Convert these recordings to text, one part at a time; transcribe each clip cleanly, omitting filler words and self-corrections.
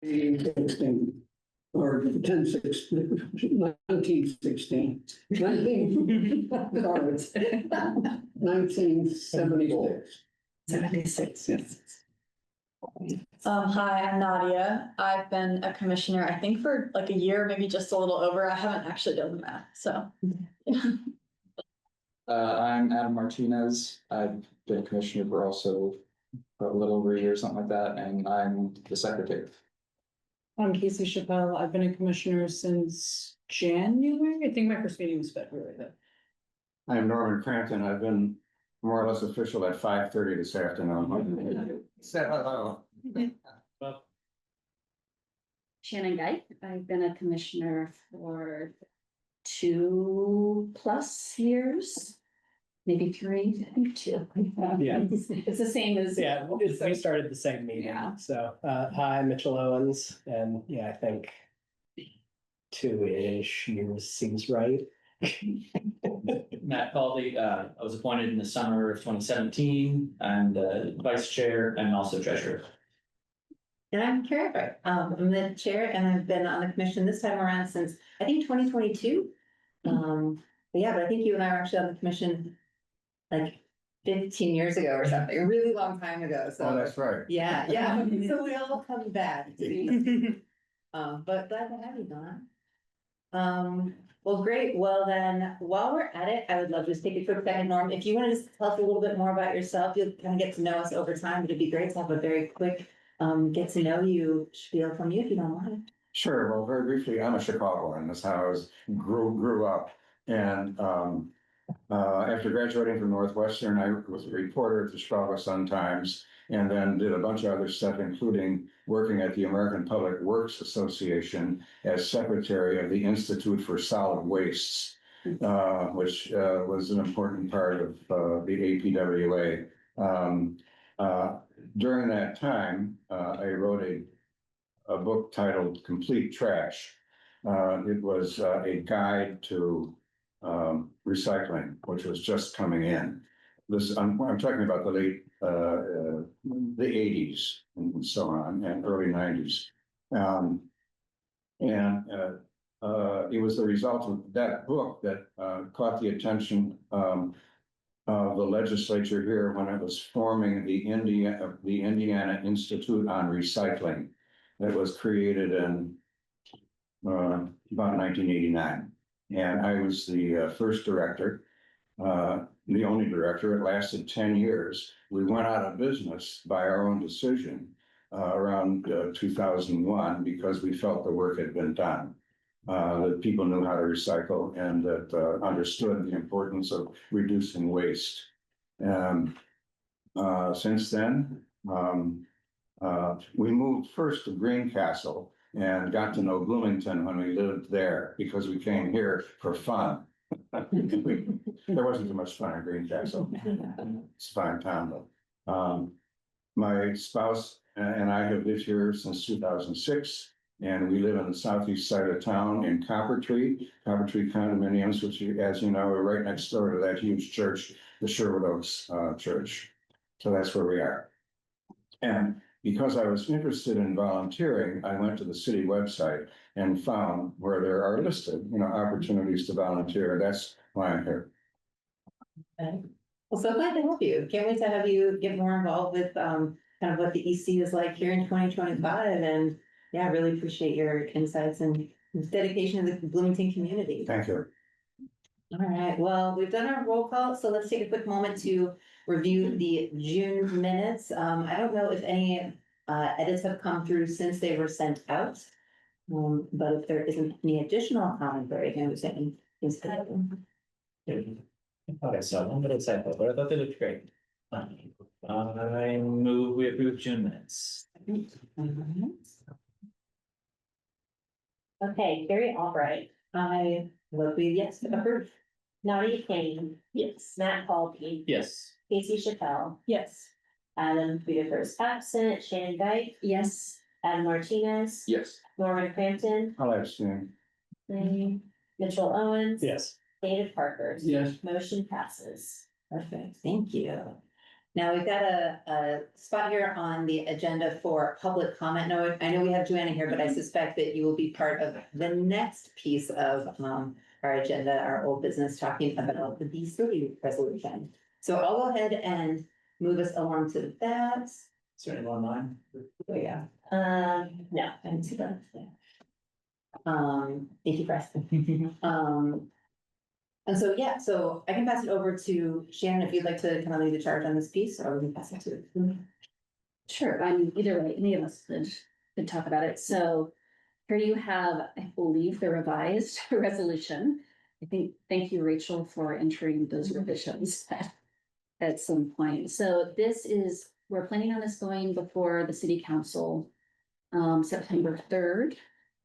16 or 1916, 1976. 76, yes. Hi, I'm Nadia. I've been a commissioner, I think for like a year, maybe just a little over. I haven't actually done the math, so. I'm Adam Martinez. I've been a commissioner for also a little over a year, something like that, and I'm the secretary. I'm Casey Chappelle. I've been a commissioner since January. I think my first meeting was February, but. I'm Norman Crampton. I've been more or less official at 5:30 this afternoon. Say hello. Shannon Guy. I've been a commissioner for 2+ years, maybe 3, I think 2. Yeah. It's the same as. Yeah, we started the same meeting. Yeah. So, hi, Mitchell Owens, and yeah, I think 2-ish years seems right. Matt Caldy, I was appointed in the summer of 2017 and vice chair and also treasurer. And I'm Kara. I'm the chair and I've been on the commission this time around since I think 2022. But yeah, but I think you and I were actually on the commission like 15 years ago or something, a really long time ago. So Oh, that's right. yeah. So we all come back. But glad to have you, Donna. Well, great. Well, then, while we're at it, I would love to just take a quick second, Norm. If you want to just tell us a little bit more about yourself, you'll kind of get to know us over time. It'd be great to have a very quick get to know you spiel from you, if you don't mind. Sure. Well, very briefly, I'm a Chicagoan. That's how I grew up. And after graduating from Northwestern, I was a reporter at the Chicago Sun-Times, and then did a bunch of other stuff, including working at the American Public Works Association as secretary of the Institute for Solid Wastes, which was an important part of the APWA. During that time, I wrote a book titled Complete Trash. It was a guide to recycling, which was just coming in. I'm talking about the late the 80s and so on, and early 90s. It was the result of that book that caught the attention of the legislature here when it was forming the Indiana Institute on Recycling. That was created in about 1989. And I was the first director, the only director. It lasted 10 years. We went out of business by our own decision around 2001 because we felt the work had been done. That people knew how to recycle and that understood the importance of reducing waste. Since then, we moved first to Greencastle and got to know Bloomington when we lived there because we came here for fun. There wasn't too much fun in Greencastle. It's a fine town though. My spouse and I have lived here since 2006. And we live on the southeast side of town in Coppertree condominiums, which, as you know, are right next door to that huge church, the Sherwood Oaks Church. So that's where we are. And because I was interested in volunteering, I went to the city website and found where there are listed, opportunities to volunteer. That's why I'm here. Okay. Well, so glad to help you. Can't wait to have you get more involved with kind of what the EC is like here in 2025. And yeah, I really appreciate your insights and dedication to the Bloomington community. Thank you. All right, well, we've done our roll call, so let's take a quick moment to review the June minutes. I don't know if any edits have come through since they were sent out. But if there isn't any additional commentary, I can understand. Okay, so I'm gonna say, but I thought they looked great. I move we approve June minutes. Okay, Gary Albright, I will be yes, approved. Nadia Kane, Yes. Matt Caldy, Yes. Casey Chappelle, Yes. Adam Peter is absent, Shannon Dyke, Yes. Adam Martinez. Yes. Norman Crampton, I'll abstain. Mitchell Owens. Yes. David Parker. Yes. Motion passes. Perfect, thank you. Now we've got a spot here on the agenda for public comment. No, I know we have Joanna here, but I suspect that you will be part of the next piece of our agenda, our old business, talking about the B-city resolution. So I'll go ahead and move us along to that. Is there anyone online? Oh, yeah. No, I didn't see that. Thank you, Preston. And so, yeah, so I can pass it over to Shannon if you'd like to kind of lead the charge on this piece, or we can pass it to. Sure, I mean, either way, any of us could talk about it. So here you have, I believe, the revised resolution. I think, thank you, Rachel, for entering those revisions at some point. So this is, we're planning on this going before the city council September 3rd.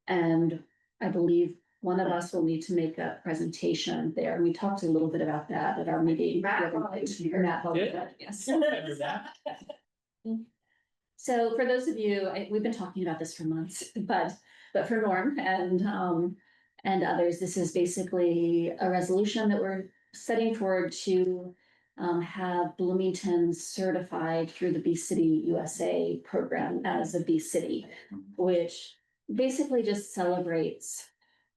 And I believe one of us will need to make a presentation there. And we talked a little bit about that at our meeting. Matt Matt, yes. Remember that? So for those of you, we've been talking about this for months, but for Norm and others, this is basically a resolution that we're setting forward to have Bloomington certified through the Bee City USA program as a Bee City, which basically just celebrates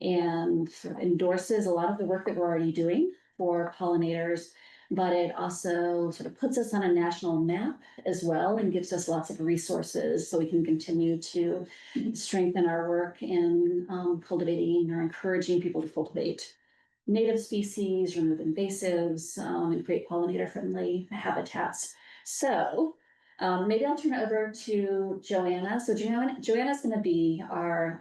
and sort of endorses a lot of the work that we're already doing for pollinators, but it also sort of puts us on a national map as well and gives us lots of resources so we can continue to strengthen our work in cultivating or encouraging people to cultivate native species, remove invasives, and create pollinator-friendly habitats. So maybe I'll turn it over to Joanna. So Joanna's going to be our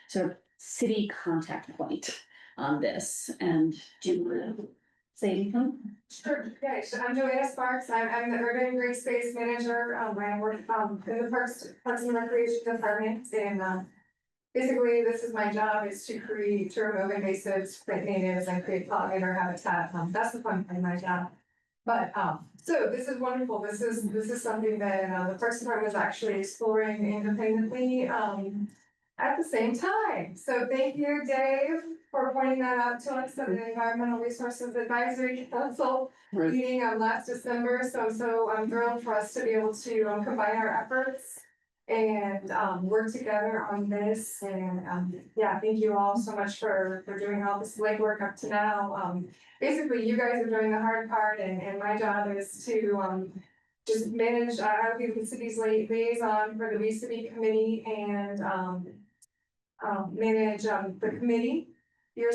sort of city contact point on this. And do you want to say anything? Sure, yeah, so I'm Joanna Sparks, I'm the urban green space manager, I work in the Parks and Recreation Department, and basically, this is my job, is to remove invasives, plant natives, and create pollinator habitat, that's the fun part of my job. But, so this is wonderful, this is something that the Parks Department is actually exploring independently, at the same time. So thank you, Dave, for pointing that out to us at the Environmental Resources Advisory Council meeting last December. So I'm thrilled for us to be able to combine our efforts and work together on this. And yeah, thank you all so much for doing all this legwork up to now. Basically, you guys are doing the hard part, and my job is to just manage. I'll be the city's liaison for the Bee City Committee and manage the committee. Be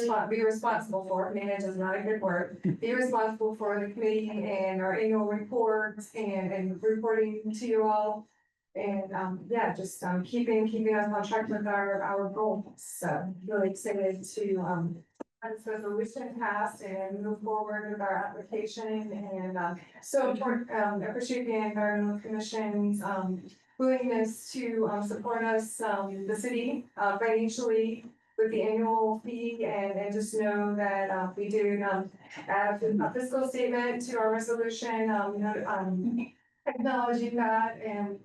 responsible for, manage is not a good word, be responsible for the committee and our annual reports and reporting to you all. And yeah, just keeping us on track with our goals. So really excited to have this resolution passed and move forward with our application. And so important, appreciate the Environmental Commission's willingness to support us, the city, financially with the annual fee, and just know that we did add a fiscal statement to our resolution, acknowledging that, and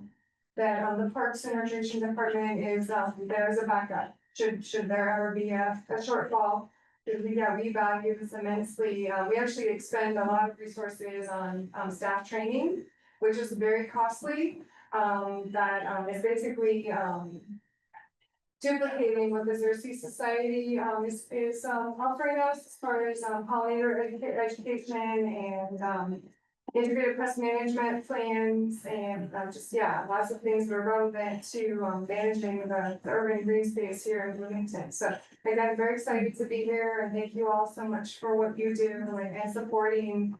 that the Parks and Recreation Department is there as a backup should there ever be a shortfall. Because we value this immensely. We actually expend a lot of resources on staff training, which is very costly. That is basically duplicating what the Xerces Society is offering us as far as pollinator education and integrated pest management plans and just lots of things that are relevant to managing the urban green space here in Bloomington. So again, I'm very excited to be here, and thank you all so much for what you do and supporting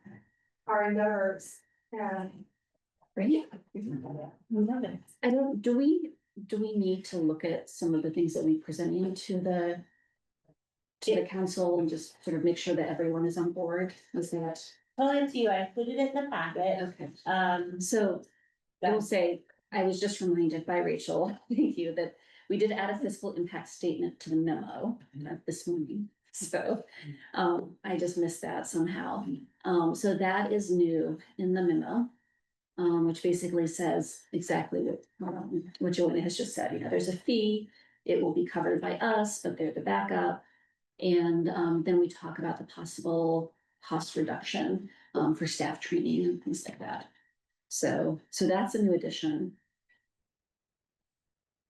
our endeavors. Yeah. Great. Love it. I don't, do we need to look at some of the things that we presented to the council and just sort of make sure that everyone is on board? Is that? Well, it's you, I included it in the packet. Okay. So I will say, I was just reminded by Rachel, thank you, that we did add a fiscal impact statement to the memo this morning. So I just missed that somehow. So that is new in the memo. Which basically says exactly what Joanna has just said. You know, there's a fee, it will be covered by us, but they're the backup. And then we talk about the possible cost reduction for staff training and things like that. So that's a new addition.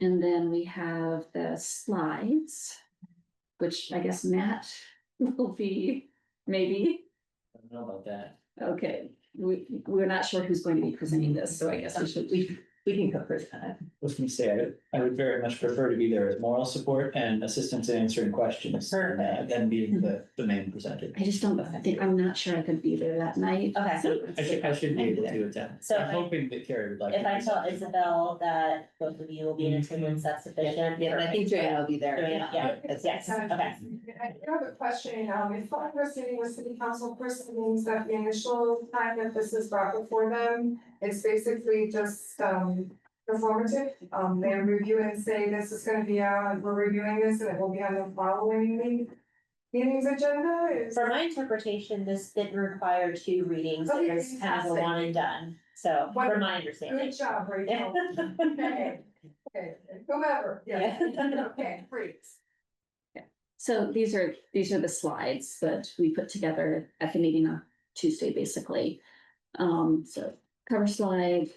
And then we have the slides, which I guess Matt will be, maybe, I don't know about that. okay. We're not sure who's going to be presenting this, so I guess we can go first. I was gonna say, I would very much prefer to be there as moral support and assistance in answering questions. Than being the main presenter. I just don't, I'm not sure I could be there that night. Okay. So I should be able to attend. So I'm hoping that Carrie would like. If to I tell present. Isabel that both of you will be in attendance, that's sufficient. Yeah, and I think Joanna will be there. Joanna, yeah, yes, okay. I do have a question, if I'm proceeding with city council person means that the initial time that this is brought before them, it's basically just, performative. They review and say, this is gonna be we're reviewing this and it will be on the following meeting's agenda. For my interpretation, this didn't require 2 readings, it was kind of a one and done, so from my understanding. Good job, Rachel. Okay, whomever, yeah, okay, great. So these are the slides that we put together at the meeting on Tuesday, basically. So cover slide.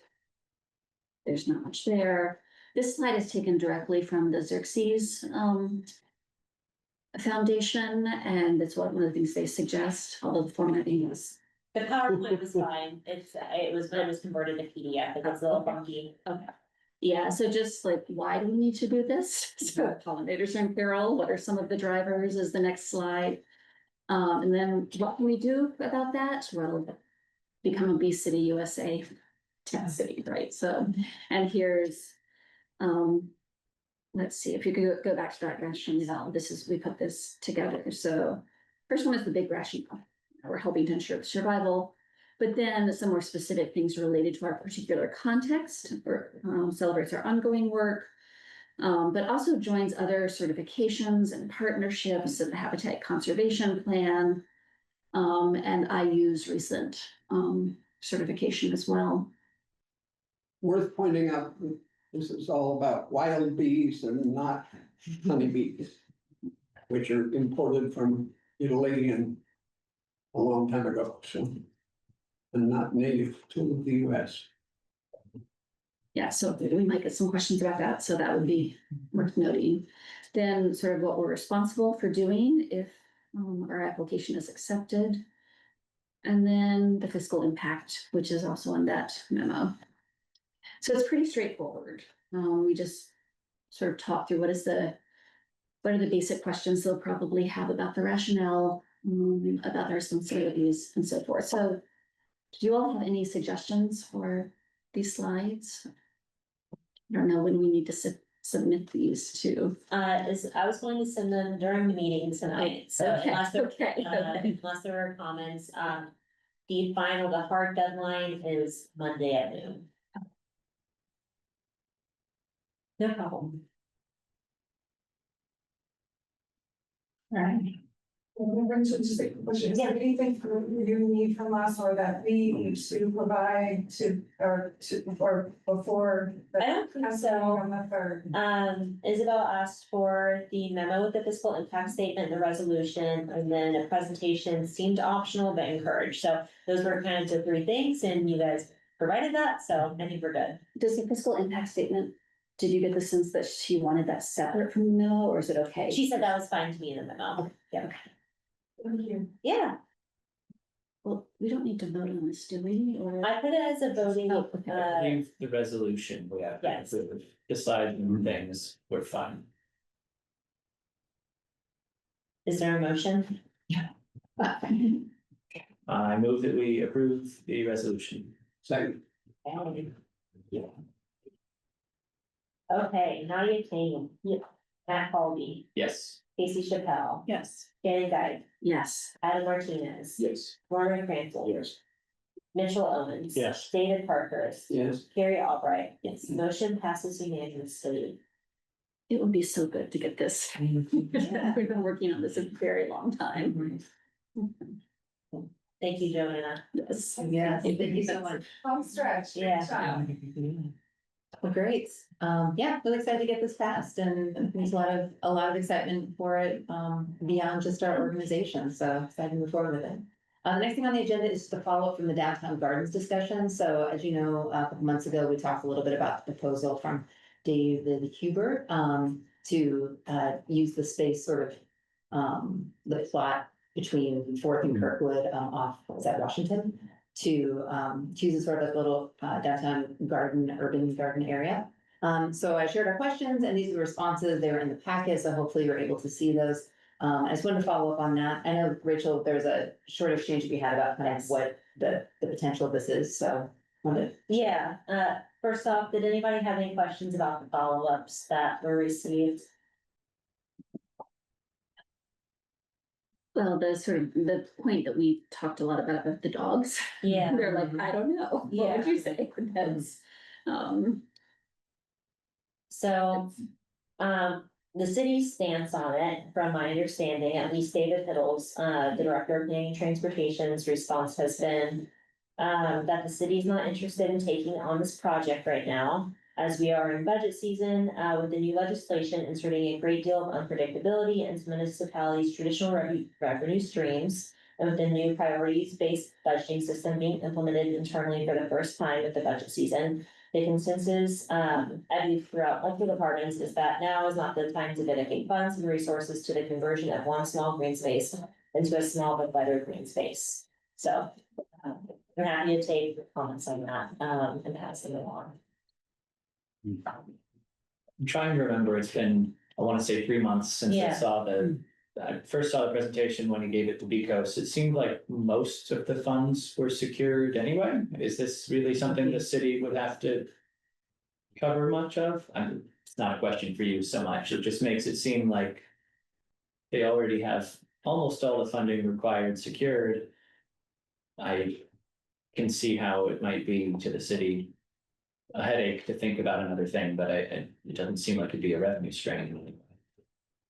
There's not much there. This slide is taken directly from the Xerxes Foundation, and it's one of the things they suggest, although the formatting is. The PowerPoint was fine, it was converted to PDF, it was a little funky. Okay. Yeah, so just like, why do we need to do this? So pollinators are in peril, what are some of the drivers is the next slide. And then what can we do about that? Well, become a Bee City USA test city, right? So, and here's, let's see, if you could go back to that rationale, we put this together. So first one is the big rationale. We're helping to ensure survival. But then some more specific things related to our particular context, or celebrates our ongoing work, but also joins other certifications and partnerships of the Habitat Conservation Plan, and IU's recent certification as well. Worth pointing out, this is all about wild bees and not honeybees, which are imported from Italy and a long time ago, so. And not native to the US. Yeah, so we might get some questions about that, so that would be worth noting. Then sort of what we're responsible for doing if our application is accepted. And then the fiscal impact, which is also in that memo. So it's pretty straightforward. We just sort of talk through what are the basic questions they'll probably have about the rationale, about the responsibilities and so forth. So do you all have any suggestions for these slides? I don't know when we need to submit these to. I was going to send them during the meeting tonight, so Okay, unless there, okay. unless there were comments, the hard deadline is Monday at noon. No problem. All right. Is there anything you need from us or that we need to provide or before? I don't think so. On the 3rd. Isabel asked for the memo with the fiscal impact statement, the resolution, and then a presentation seemed optional but encouraged. So those were kind of the 3 things, and you guys provided that, so I think we're good. Does the fiscal impact statement, did you get the sense that she wanted that separate from the memo, or is it okay? She said that was fine to me in the memo. Yeah. Thank you. Yeah, Well, we don't need to vote on this, do we? Or I put it as a voting, Oh, okay. I believe the resolution we have to Yes. approve, deciding things, we're fine. is there a motion? I move that we approve the resolution. Second. Okay, Nadia Kane. Yeah. Matt Colby, Yes. Casey Chappelle, Yes. Danny Guy, Yes. Adam Martinez. Yes. Lauren Cranston. Yes. Mitchell Owens. Yes. David Parkhurst. Yes. Carrie Albright. Yes. Motion passes unanimously. It would be so good to get this. We've been working on this a very long time. Thank you, Joanna. Yes. Yes, thank you so much. Home stretch. Great Yeah. job. Well, great. Yeah, really excited to get this passed, and there's a lot of excitement for it, beyond just our organization, so excited to move forward with it. The next thing on the agenda is the follow-up from the downtown gardens discussion. So as you know, a couple months ago, we talked a little bit about the proposal from David Huber to use the space sort of the plot between Fourth and Kirkwood off, is that Washington? To choose a sort of little downtown garden, urban garden area. So I shared our questions and these are the responses. They were in the packet, so hopefully you're able to see those. I just wanted to follow up on that. I know, Rachel, there's a short exchange we had about kind of what the potential of this is, so. Yeah, first off, did anybody have any questions about the follow-ups that were received? Well, the sort of the point that we talked a lot about the dogs. Yeah. They're like, I don't know. What would you say? That's, So, the city's stance on it, from my understanding, at least David Hiddles, the Director of Planning and Transportation's response has been that the city's not interested in taking on this project right now, as we are in budget season, with the new legislation inserting a great deal of unpredictability into municipalities' traditional revenue streams, and with the new priorities-based budgeting system being implemented internally for the first time with the budget season. The consensus, at least throughout multiple departments, is that now is not the time to dedicate funds and resources to the conversion of one small green space into a small but better green space. So, I'm happy to take comments on that, and pass them along. I'm trying to remember, it's been, I want to say 3 months since I Yeah. saw I first saw the presentation when he gave it to Becos. It seemed like most of the funds were secured anyway. Is this really something the city would have to cover much of? It's not a question for you so much. It just makes it seem like they already have almost all the funding required secured. I can see how it might be to the city a headache to think about another thing, but it doesn't seem like it'd be a revenue strain.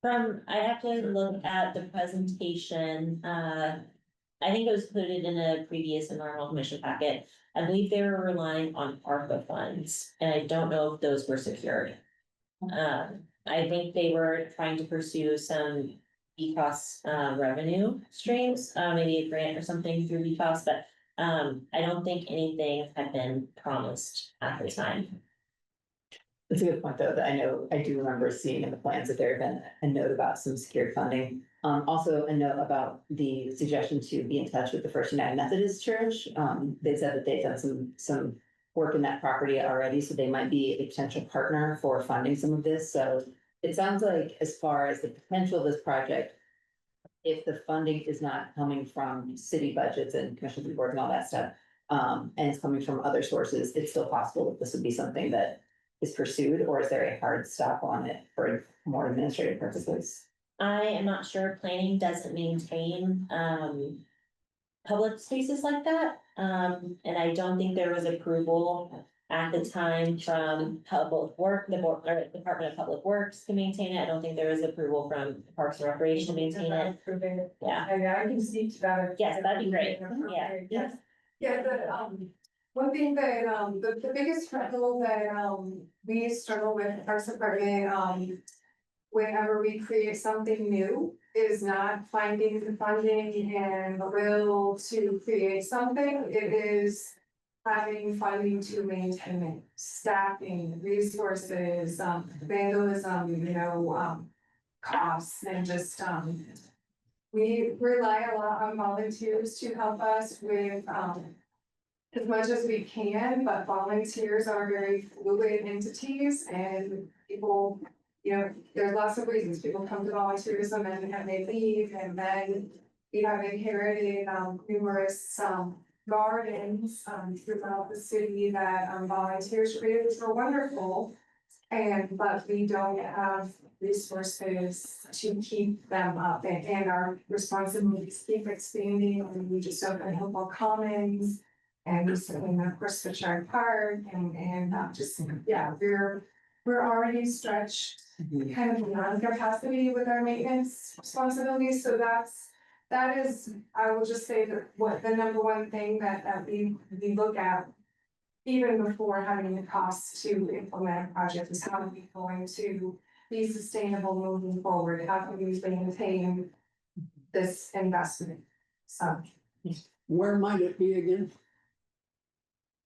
I have to look at the presentation, I think it was included in a previous environmental commission packet. I believe they were relying on ARPA funds, and I don't know if those were secured. I think they were trying to pursue some BCOS revenue streams, maybe a grant or something through BCOS, but I don't think anything had been promised at the time. That's a good point, though, that I do remember seeing in the plans that there had been a note about some secured funding. Also a note about the suggestion to be in touch with the First United Methodist Church. They said that they've done some work in that property already, so they might be a potential partner for funding some of this. So it sounds like as far as the potential of this project, if the funding is not coming from city budgets and commissions and boards and all that stuff, and it's coming from other sources, it's still possible that this would be something that is pursued, or is there a hard stop on it for more administrative purposes? I am not sure. Planning doesn't maintain public spaces like that. And I don't think there was approval at the time from Public Work, the board, or Department of Public Works to maintain it. I don't think there was approval from Parks and Recreation to maintain it. Yeah. I can speak to that. Yes, that'd be great. Yeah. Yes. Yeah, one thing that, the biggest struggle that, we struggle with in Parks Department, whenever we create something new, is not finding the funding and the will to create something. It is having funding to maintain it, staffing, resources, vandalism, costs, and just, we rely a lot on volunteers to help us with, as much as we can, but volunteers are very fluid entities and people, there's lots of reasons people come to volunteerism and they leave, and then we have inherited numerous gardens throughout the city that volunteers created, which are wonderful. But we don't have resources to keep them up, and our responsibilities keep expanding, and we just opened Hopewell Commons. And recently, of course, Fitchard Park, and just, yeah, we're already stretched kind of beyond capacity with our maintenance responsibilities, so that is, I will just say that what the number one thing that we look at, even before having the costs to implement a project, is how are we going to be sustainable moving forward? How can we maintain this investment? So. Where might it be again?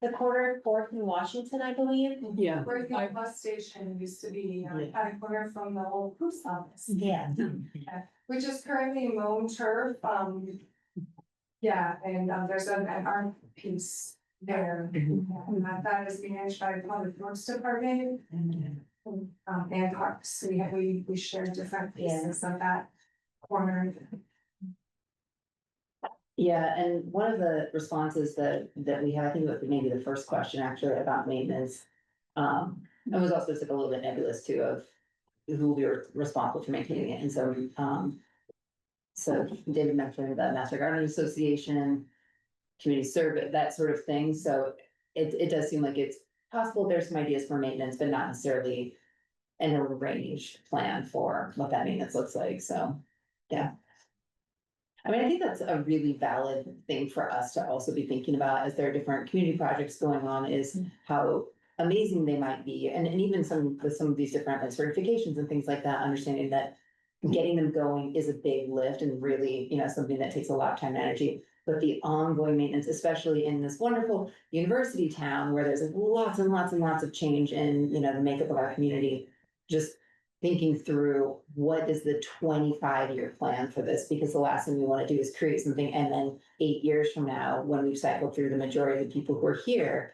The corner fourth in Washington, I believe. Yeah. Where the bus station used to be, at a corner from the old post office. Yeah. Which is currently mown turf, yeah, and, there's an art piece there. And that is managed by the Public Works Department. And Parks, we share different pieces of that corner. Yeah, and one of the responses that we had, I think it was maybe the first question actually about maintenance. It was also just like a little bit nebulous too of who we were responsible for maintaining it, and so David mentioned the Master Garden Association, community service, that sort of thing, so it does seem like it's possible there's some ideas for maintenance, but not necessarily an arranged plan for what that maintenance looks like, so, yeah. I mean, I think that's a really valid thing for us to also be thinking about as there are different community projects going on, is how amazing they might be. And even with some of these different like, certifications and things like that, understanding that getting them going is a big lift and really, something that takes a lot of time and energy. But the ongoing maintenance, especially in this wonderful university town where there's lots and lots and lots of change in, the makeup of our community, just thinking through what is the 25-year plan for this, because the last thing we want to do is create something and then 8 years from now, when we've cycled through the majority of the people who are here,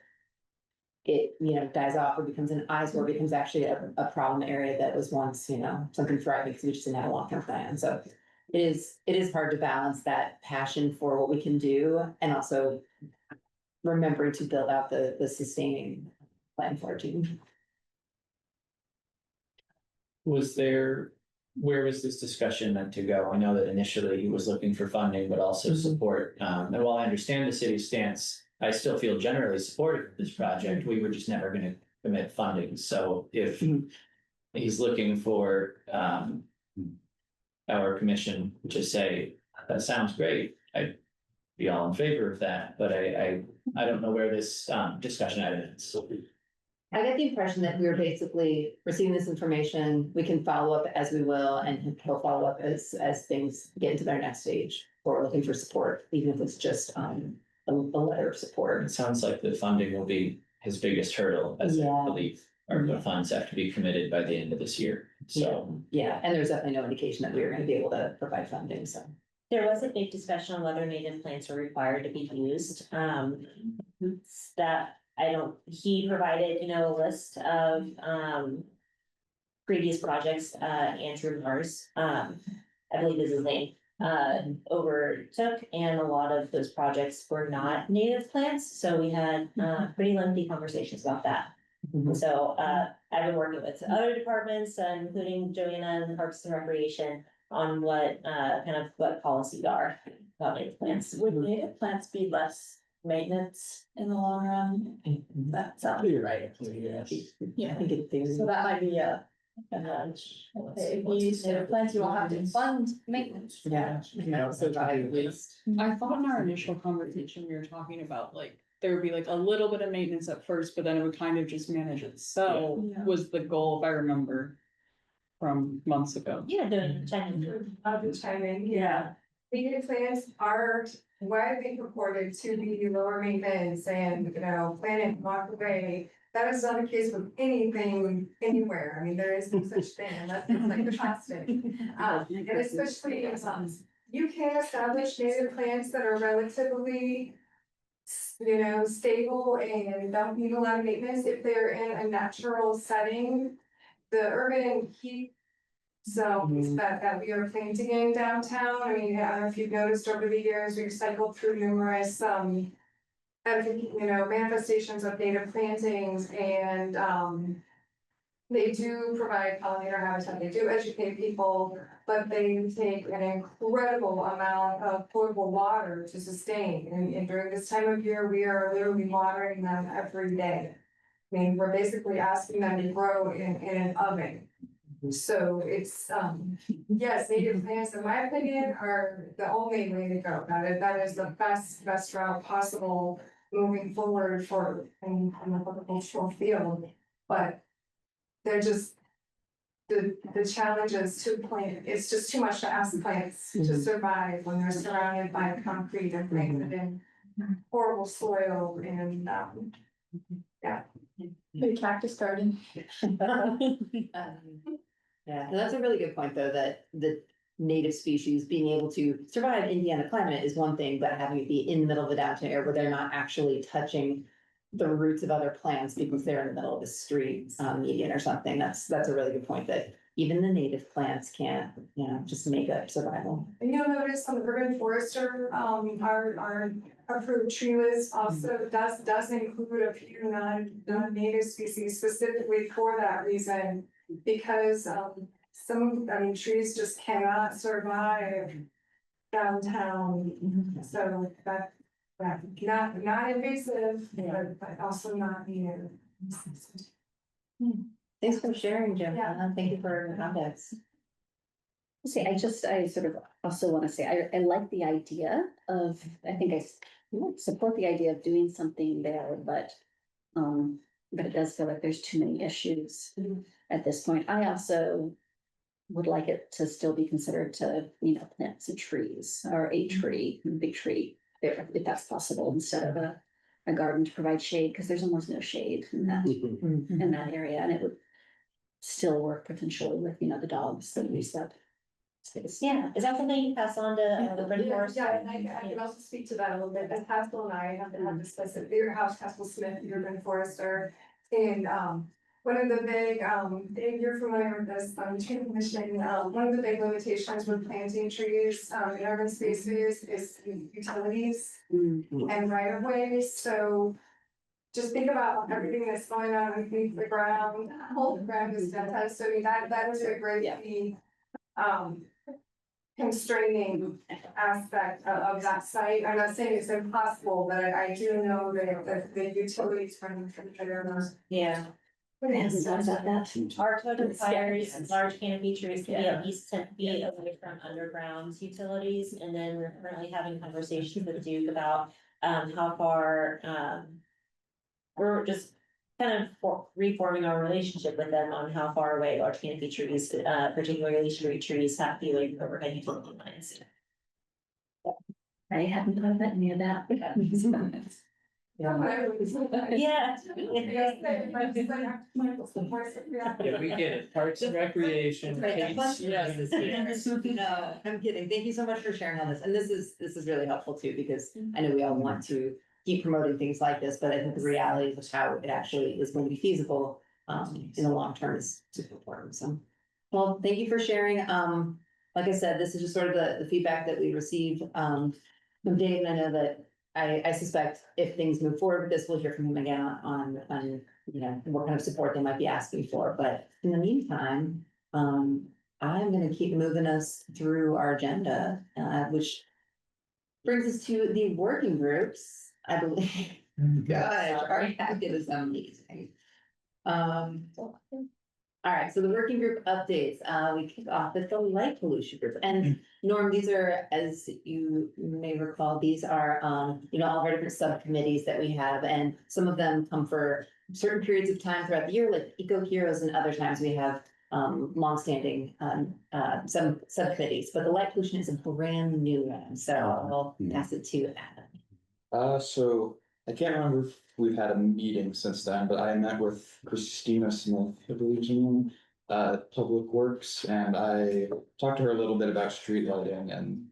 it, dies off or becomes an eyesore, becomes actually a problem area that was once, something thriving because we just didn't have a long-term plan. So it is hard to balance that passion for what we can do and also remembering to build out the sustaining plan for our team. Where was this discussion meant to go? I know that initially he was looking for funding, but also support. And while I understand the city's stance, I still feel generally supportive of this project. We were just never gonna commit funding. So if he's looking for our commission to say, that sounds great, I'd be all in favor of that, but I don't know where this discussion item is. I get the impression that we were basically receiving this information, we can follow up as we will, and he'll follow up as things get into their next stage, or looking for support, even if it's just a letter of support. It sounds like the funding will be his biggest hurdle, as I believe, or the funds have to be committed by the end of this year, so. Yeah, and there's definitely no indication that we were gonna be able to provide funding, so. There was a big discussion on whether native plants are required to be used. He provided, a list of, previous projects, Andrew Mars, I believe is his name, overtook, and a lot of those projects were not native plants, so we had, pretty lengthy conversations about that. So, I've been working with other departments, including Joanna and Parks and Recreation, on what policies are about native plants. Would native plants be less maintenance in the long run? That sounds. You're right. Yeah, I think it. So that might be a nudge. If you use native plants, you won't have to fund maintenance. Yeah. So value waste. I thought in our initial conversation, we were talking about like, there would be like a little bit of maintenance at first, but then it would kind of just manage itself, Yeah. was the goal, if I remember. From months ago. Yeah, doing Chinese. I'll be chiming, yeah. Native plants are widely purported to be lower maintenance and, plant walk away. That is not the case with anything, anywhere. I mean, there is no such thing, unless it's like the plastic. And especially, you can establish native plants that are relatively, stable and don't need a lot of maintenance if they're in a natural setting. The urban heat zones that we are planting in downtown, I mean, I don't know if you've noticed over the years, we've cycled through numerous, manifestations of native plantings, and, they do provide pollinator habitat, they do educate people, but they take an incredible amount of potable water to sustain, and during this time of year, we are literally watering them every day. I mean, we're basically asking them to grow in an oven. So it's, yes, native plants, in my opinion, are the only way to go. That is the best route possible moving forward in the horticultural field. But there's the challenges to plant, it's just too much to ask plants to survive when they're surrounded by concrete and planted in horrible soil and, Maybe cactus garden. Yeah, and that's a really good point, though, that the native species being able to survive Indiana climate is one thing, but having it be in the middle of a downtown area where they're not actually touching the roots of other plants because they're in the middle of the street, median or something, that's a really good point, that even the native plants can't, just make up survival. and you'll notice on the urban forester, our approved tree list also does include a few non-native species specifically for that reason. Because, trees just cannot survive downtown, so that, not invasive, but also not needed. Thanks for sharing, Jim. Yeah. Thank you for the context. See, I sort of also want to say, I like the idea of, I think I support the idea of doing something there, but it does feel like there's too many issues at this point. I also would like it to still be considered to, plant some trees or a tree, a big tree, if that's possible, instead of a garden to provide shade, because there's almost no shade in that area, and it would still work potentially with, the dogs that use that space. Yeah, is that something you pass on to the Red Forest? Yeah, and I can also speak to that a little bit, as Haskell and I have discussed it, your house, Haskell Smith, urban forester. And, one of the big, if you're familiar with this, tree commission, one of the big limitations with planting trees, in urban spaces is utilities and right of ways, so. Just think about everything that's going on underneath the ground, the whole ground is dead, so that is a great, constraining aspect of that site. I'm not saying it's impossible, but I do know that the utilities from there. Yeah. I hadn't thought about that. Our code It's requires scary. large canopy trees to be at least 10 feet away from underground utilities, and then we're currently having conversations with Duke about how far we're just kind of reforming our relationship with them on how far away large canopy trees, particularly street trees, have to be like overhead utility lines. I hadn't thought about any of that. Yeah. Yeah, we get it, Parks and Recreation. No, I'm kidding. Thank you so much for sharing all this. And this is really helpful too, because I know we all want to keep promoting things like this, but I think the reality of how it actually is going to be feasible in the long term is super important. So, well, thank you for sharing. Like I said, this is just sort of the feedback that we received from Dave, and I know that I suspect if things move forward with this, we'll hear from him again on what kind of support they might be asking for. But in the meantime, I'm gonna keep moving us through our agenda, which brings us to the working groups, I believe. Gosh, our packet is amazing. All right, so the working group updates, we kick off with the light pollution group. And Norm, these are, as you may recall, these are, all of our different subcommittees that we have. And some of them come for certain periods of time throughout the year, like Eco Heroes, and other times we have longstanding some subcommittees. But the light pollution is a brand new one, so I'll pass it to Adam. So I can't remember if we've had a meeting since then, but I met with Christina Smith, I believe, in Public Works, and I talked to her a little bit about street lighting and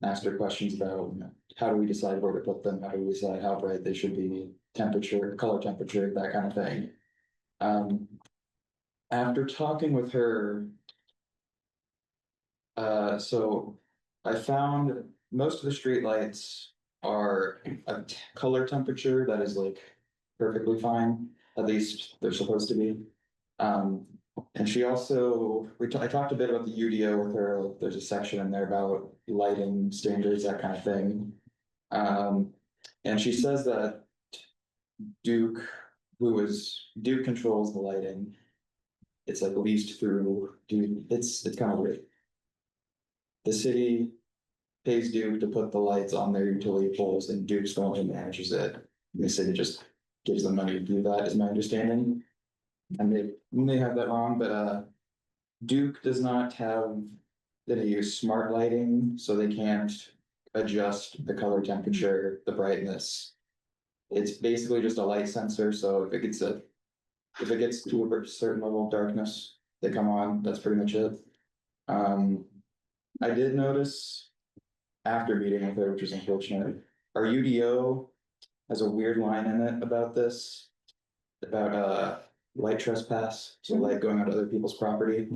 asked her questions about how do we decide where to put them, how do we decide how bright they should be, temperature, color temperature, that kind of thing. After talking with her, so I found most of the street lights are a color temperature that is like perfectly fine, at least they're supposed to be. And she also, I talked a bit about the UDO with her, like, there's a section in there about lighting standards, that kind of thing. And she says that Duke controls the lighting. It's like leased through Duke, it's kind of weird. The city pays Duke to put the lights on their utility poles, and Duke's the one who manages it. And the city just gives them money to do that, is my understanding. And they may have that wrong, but Duke does not have, they use smart lighting, so they can't adjust the color temperature, the brightness. It's basically just a light sensor, so if it gets to a certain level of darkness, they come on, that's pretty much it. I did notice after meeting with her, which was unfortunate, our UDO has a weird line in it about this. About light trespass, so light going onto other people's property.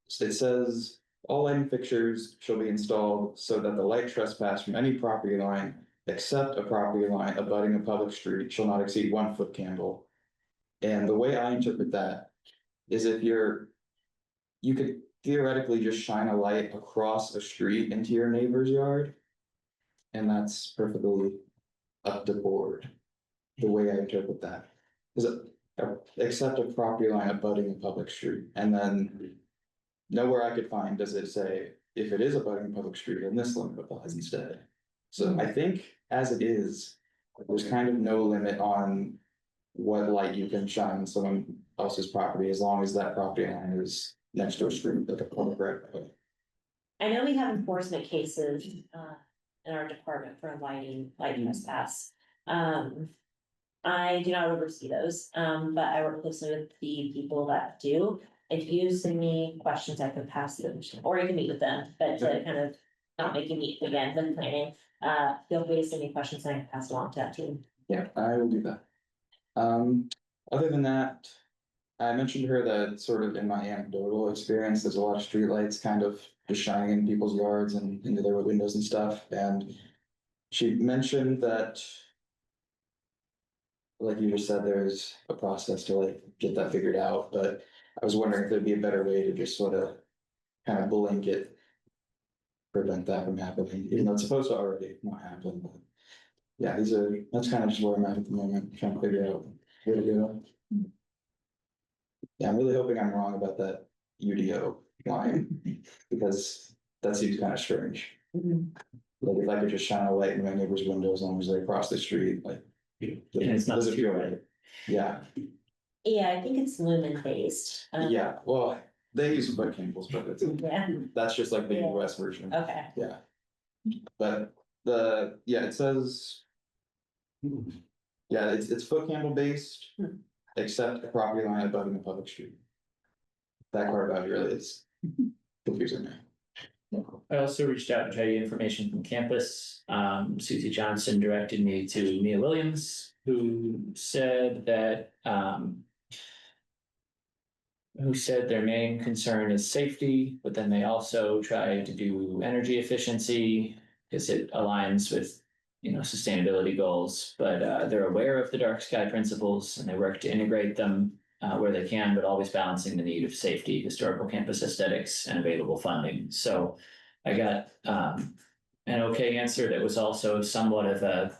So it says, all lighting fixtures shall be installed so that the light trespass from any property line except a property line abutting a public street shall not exceed 1 foot candle. And the way I interpret that is if you could theoretically just shine a light across a street into your neighbor's yard. And that's perfectly up to board, the way I interpret that. Is it, except a property line abutting a public street, and then nowhere I could find does it say, if it is abutting a public street, then this limit applies instead. So I think as it is, there's kind of no limit on what light you can shine on someone else's property, as long as that property line is next to a street, like a public right of way. I know we have enforcement cases, in our department for light trespass. I do not oversee those, but I work closely with the people that do. If you send me questions, I can pass them, or you can meet with them, but to kind of not make you meet again, then planning. Feel free to send me questions and I can pass along to that team. Yeah, I will do that. Other than that, I mentioned to her that sort of in my anecdotal experience, there's a lot of streetlights kind of just shining in people's yards and into their windows and stuff, and she mentioned that, like you just said, there's a process to like get that figured out, but I was wondering if there'd be a better way to just sort of kind of blanket prevent that from happening, even though it's supposed to already not happen, but yeah, that's kind of just where I'm at the moment, trying to figure out where to go. Yeah, I'm really hoping I'm wrong about that UDO line, because that seems kind of strange. Like if I could just shine a light in my neighbor's window as long as they're across the street, like. And it's not doesn't feel too right. Yeah, Yeah, I think it's lumen based. yeah, well, they use foot candles, but Yeah, that's just like the Yeah. US version. okay. Yeah. But it says. Yeah, it's foot candle based, except a property line abutting a public street. That part about it really is confusing me. I also reached out to try to get information from campus. Susie Johnson directed me to Mia Williams, who said that, their main concern is safety, but then they also try to do energy efficiency because it aligns with, sustainability goals, but they're aware of the dark sky principles and they work to integrate them where they can, but always balancing the need of safety, historical campus aesthetics, and available funding. So I got an okay answer that was also somewhat of a,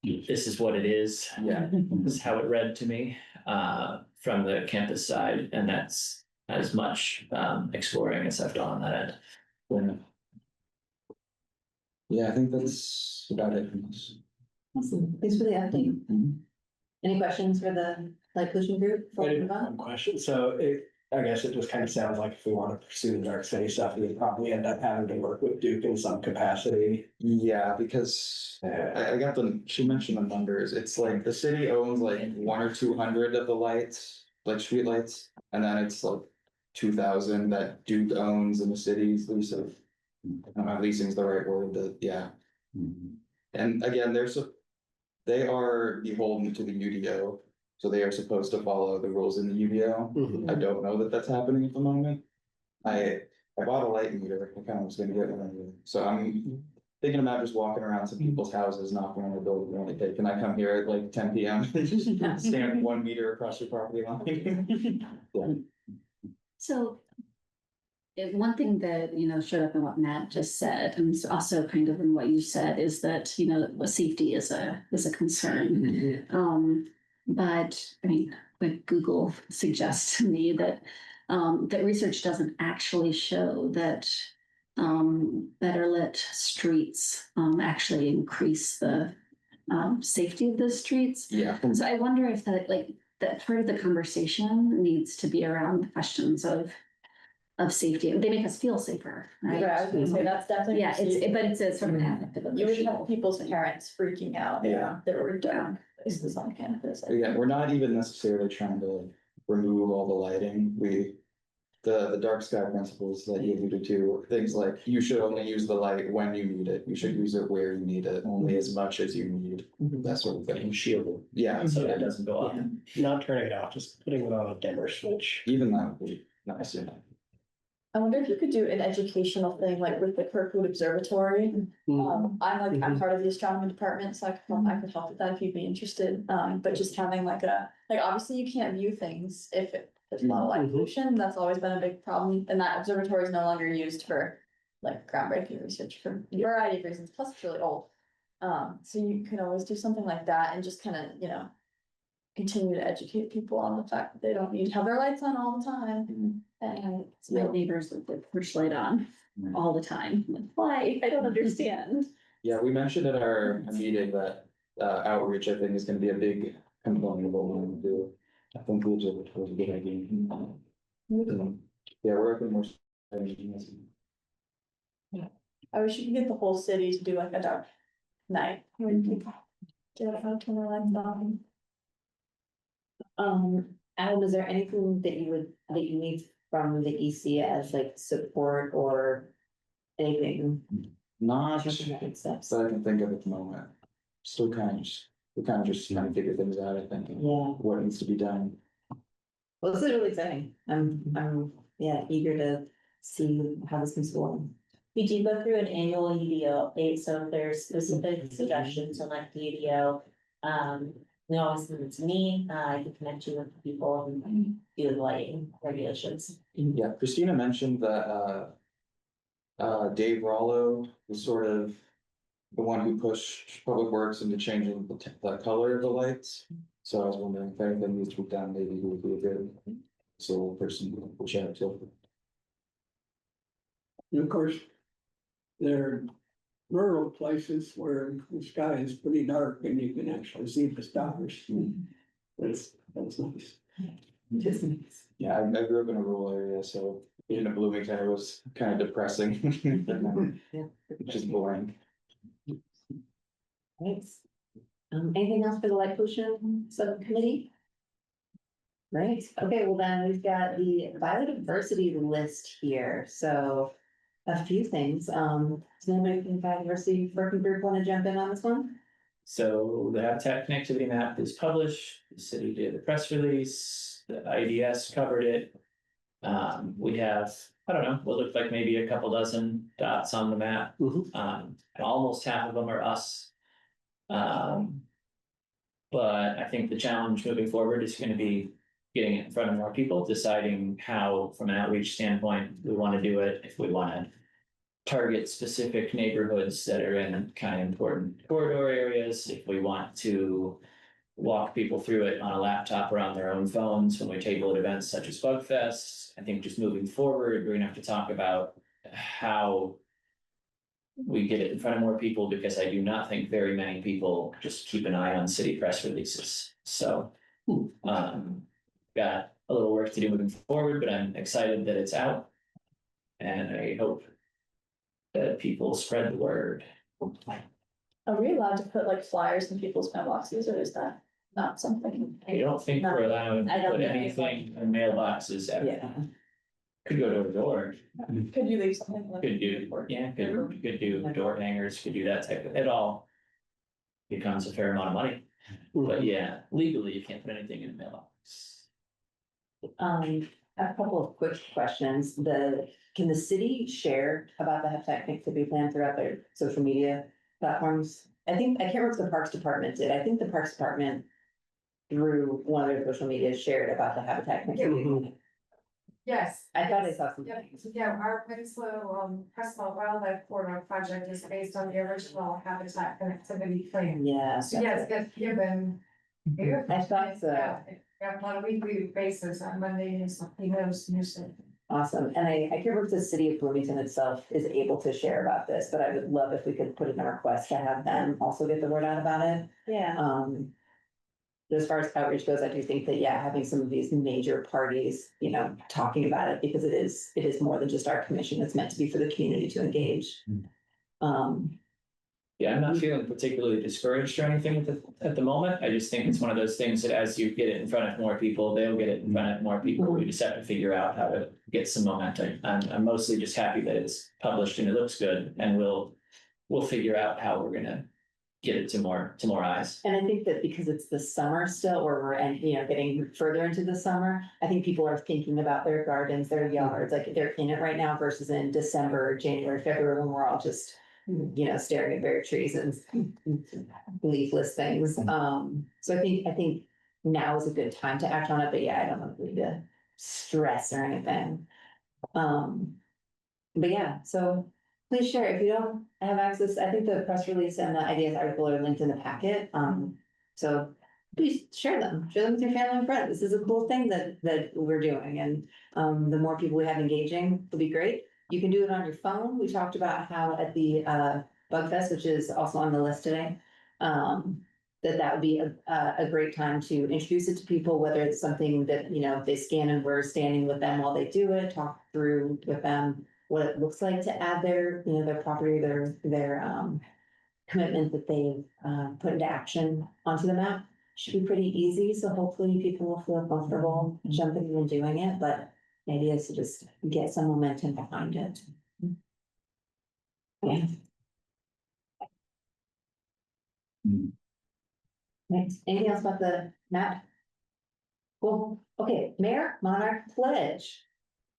this is what it is. Yeah. This is how it read to me from the campus side, and that's as much exploring as I've done on that end. Yeah, I think that's about it from us. Awesome, thanks for the update. Mhm. Any questions for the light pollution group? before I we did move have on? one question. So I guess it just kind of sounds like if we want to pursue the dark city stuff, we probably end up having to work with Duke in some capacity. Yeah, because I got she mentioned the numbers. It's like the city owns like 100 or 200 of the lights, like street lights, and then it's like 2,000 that Duke owns in the cities. Leasing. I don't know if leasing is the right word, but yeah. And again, they are beholden to the UDO, so they are supposed to follow the rules in the UDO. I don't know that that's happening at the moment. I bought a light meter. I kind of was gonna get one anyway. So I'm thinking about just walking around some people's houses, knocking on the door, going, like, hey, can I come here at like 10 p.m. Stand 1 meter across your property line? Yeah. So one thing that, showed up in what Matt just said, and it's also kind of in what you said, is that, safety is a concern. But I mean, what Google suggests to me that that research doesn't actually show that better lit streets actually increase the safety of the streets. Yeah. So I wonder if that part of the conversation needs to be around the questions of of safety. They make us feel safer, Right, I was gonna say, that's definitely. Yeah, but it's a sort of an You would have people's parents freaking out. Yeah. There were dark places on campus. Again, we're not even necessarily trying to remove all the lighting, the dark sky principles that you alluded to, things like you should only use the light when you need it, you should use it where you need it, only as much as you need, that sort of thing. And shielded, Yeah, so that it doesn't go off. Not turning it off, just putting it on a dimmer switch. even that would be nice, yeah. I wonder if you could do an educational thing like with the Kirkwood Observatory. I'm part of the astronomy department, so I could help with that if you'd be interested. But just having like obviously you can't view things if there's a lot of light pollution. That's always been a big problem. And that observatory is no longer used for like groundbreaking research for a variety of reasons. Plus it's really old. So you could always do something like that and just kind of, continue to educate people on the fact that they don't need to have their lights on all the time. And my neighbors with the push light on all the time. Like, why? I don't understand. Yeah, we mentioned at our meeting that outreach, I think, is gonna be a big component of what we want to do. I think the observatory is a good idea. Yeah, we're open more. I wish you could get the whole city to do like a dark night. When people get out, turn their lights on. Adam, is there anything that you need from the EC as like support or anything? Not Next steps? that I can think of at the moment. Still we're kind of just trying to figure things out, I think, and Yeah, what needs to be done. well, this is really exciting. I'm eager to see how this comes along. We do go through an annual UDO update, so if there's specific suggestions on like the UDO, you always send it to me, I can connect you with people and do the lighting regulations. Yeah, Christina mentioned that Dave Rollo was sort of the one who pushed Public Works into changing the color of the lights. So I was wondering if anything needs to be done, maybe he would be a good sole person to chat to. And of course, there are rural places where the sky is pretty dark and you can actually see the stars. That's nice. Yeah, I grew up in a rural area, so being in Bloomington, it was kind of depressing. Just boring. Thanks. Anything else for the light pollution subcommittee? Right, okay, well then we've got the biodiversity list here, so a few things, does anybody from the biodiversity working group want to jump in on this one? So the habitat connectivity map is published, the city did a press release, the IDS covered it. We have, I don't know, what looked like maybe a couple dozen dots on the map. And almost half of them are us. But I think the challenge moving forward is gonna be getting it in front of more people, deciding how, from an outreach standpoint, we wanna do it, if we wanna target specific neighborhoods that are in kind of important corridor areas, if we want to walk people through it on a laptop or on their own phones when we table at events such as Bug Fest. I think just moving forward, we're gonna have to talk about how we get it in front of more people, because I do not think very many people just keep an eye on city press releases. So, got a little work to do moving forward, but I'm excited that it's out. And I hope that people spread the word. Are we allowed to put like flyers in people's mailboxes or is that not something? I don't think we're allowed I to don't put think anything in mailboxes ever. Yeah. Could go door to door, Could you leave something? like- could do, could do door hangers, could do that type of, it all becomes a fair amount of money. But yeah, legally, you can't put anything in a mailbox. A couple of quick questions. Can the city share about the habitat connectivity plan throughout their social media platforms? I can't remember if the Parks Department did. I think the Parks Department through one of their social media shared about the habitat connectivity. plan. Yes. I thought I saw some Yeah, things. yeah, our Winslow, Crestwell Wildlife Corridor project is based on the original habitat connectivity plan. Yeah. So yes, it's given. I thought so. Yeah, on a weekly basis, on Mondays, usually. Awesome. And I can't remember if the city of Bloomington itself is able to share about this, but I would love if we could put in a request to have them also get the word out about it. Yeah. as far as outreach goes, I do think that, yeah, having some of these major parties, you know, talking about it, because it is more than just our commission. It's meant to be for the community to engage. Yeah, I'm not feeling particularly discouraged or anything at the moment. I just think it's one of those things that as you get it in front of more people, they'll get it in front of more people. We just have to figure out how to get some momentum. I'm mostly just happy that it's published and it looks good, and we'll figure out how we're gonna get it to more eyes. And I think that because it's the summer still, or we're, and you know, getting further into the summer, I think people are thinking about their gardens, their yards, like they're in it right now versus in December, January, February, when we're all just, you know, staring at bare trees and leafless things. So I think now is a good time to act on it, but yeah, I don't want to to stress or anything. But yeah, so please share. If you don't have access, I think the press release and the ideas article are linked in the packet. So please share them with your family and friends. This is a cool thing that we're doing, and the more people we have engaging will be great. You can do it on your phone. We talked about how at the Bug Fest, which is also on the list today, that would be a great time to introduce it to people, whether it's something that, you know, they scan and we're standing with them while they do it, talk through with them what it looks like to add their, you know, their property, their commitment that they've put into action onto the map. Should be pretty easy, so hopefully people will feel comfortable jumping in and doing it, but the idea is to just get some momentum behind it. Yeah. Next, anything else about the map? Cool, okay, Mayor Monarch Pledge.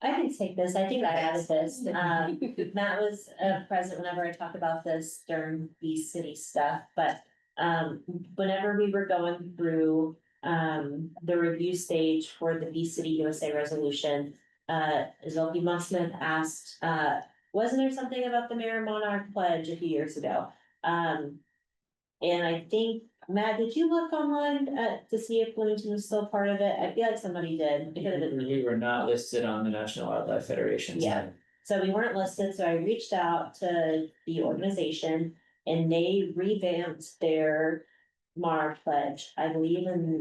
I can take this. I think I added this. Matt was present whenever I talked about this during the city stuff, but whenever we were going through the review stage for the Bee City USA resolution, Zolke Musman asked, wasn't there something about the Mayor Monarch Pledge a few years ago? And I think, Matt, did you look online to see if Bloomington was still part of it? I feel like somebody did. We were not listed on the National Wildlife Federation. Yeah. So we weren't listed, so I reached out to the organization and they revamped their Monarch Pledge, I believe in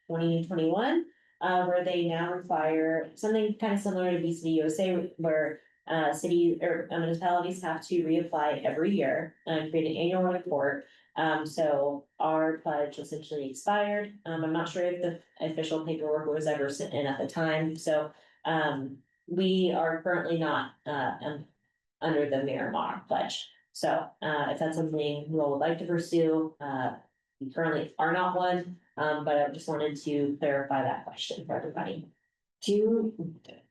2021. Where they now require something kind of similar to BCD USA, where city or municipalities have to reapply every year and create an annual report. So our pledge essentially expired. I'm not sure if the official paperwork was ever sent in at the time, so we are currently not under the Mayor Monarch Pledge. So if that's something you all would like to pursue, we currently are not one, but I just wanted to clarify that question for everybody. Do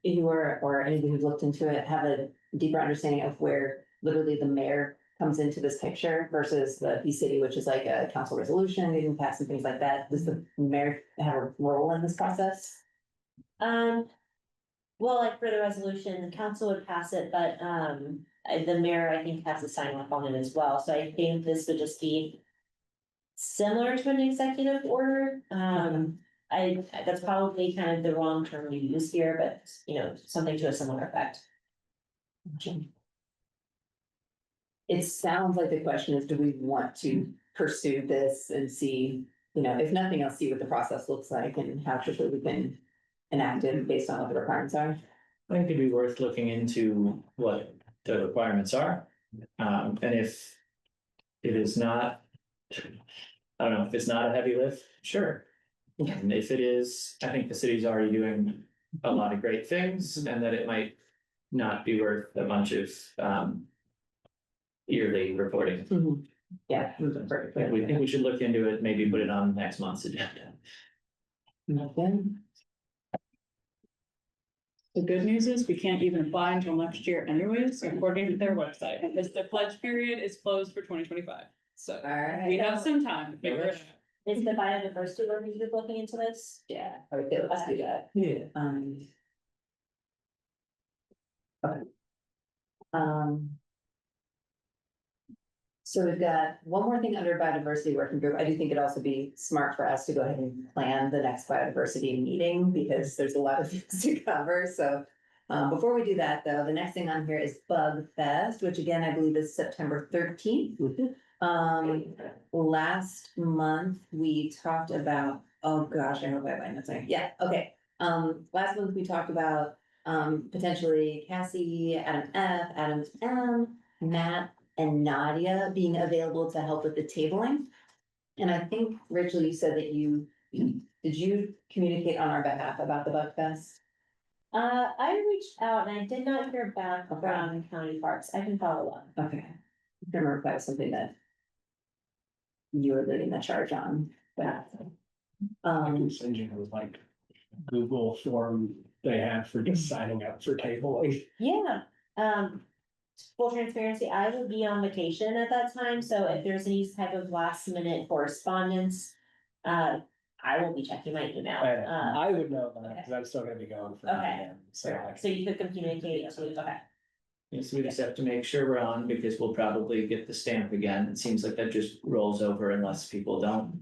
you or anybody who's looked into it have a deeper understanding of where literally the mayor comes into this picture versus the Bee City, which is like a council resolution, getting passed and things like that? Does the mayor have a role in this process? Well, like for the resolution, the council would pass it, but the mayor, I think, has to sign off on it as well. So I think this would just be similar to an executive order. That's probably kind of the wrong term to use here, but you know, something to a similar effect. It sounds like the question is, do we want to pursue this and see, you know, if nothing else, see what the process looks like and how quickly we can enact it based on what the requirements are? I think it'd be worth looking into what the requirements are. And if it is not, I don't know, if it's not a heavy lift, sure. And if it is, I think the city's already doing a lot of great things, and that it might not be worth a bunch of yearly reporting. Mm-hmm. Yeah. We think we should look into it, maybe put it on next month's agenda. Nothing. The good news is we can't even apply until next year anyways, according to their website, because the pledge period is closed for 2025. So All right. we have some time to figure it out. Is the biodiversity review looking into this? Yeah, okay, let's do that. Yeah. Okay. So we've got one more thing under biodiversity working group. I do think it'd also be smart for us to go ahead and plan the next biodiversity meeting because there's a lot of things to cover. So before we do that though, the next thing on here is Bug Fest, which again, I believe is September 13th. Last month, we talked about oh gosh, I hope I find this right. Yeah, okay. Last month we talked about, potentially Cassie, Adam F, Adam M, Matt and Nadia being available to help with the tabling. And I think, Rachel, you said that did you communicate on our behalf about the Bug Fest? I reached out and I did not hear back from county parks. I can follow up. Okay. I don't remember if that was something that you were leading the charge on, but. I can send you like Google form they have for just signing up for tabling. Yeah, full transparency, I will be on vacation at that time, so if there's any type of last minute correspondence. I will be checking my email. I would know that, because I'm still gonna be going for. Okay. So I So you could communicate to, okay, Yes, we just have to make sure we're on because we'll probably get the stamp again. It seems like that just rolls over unless people don't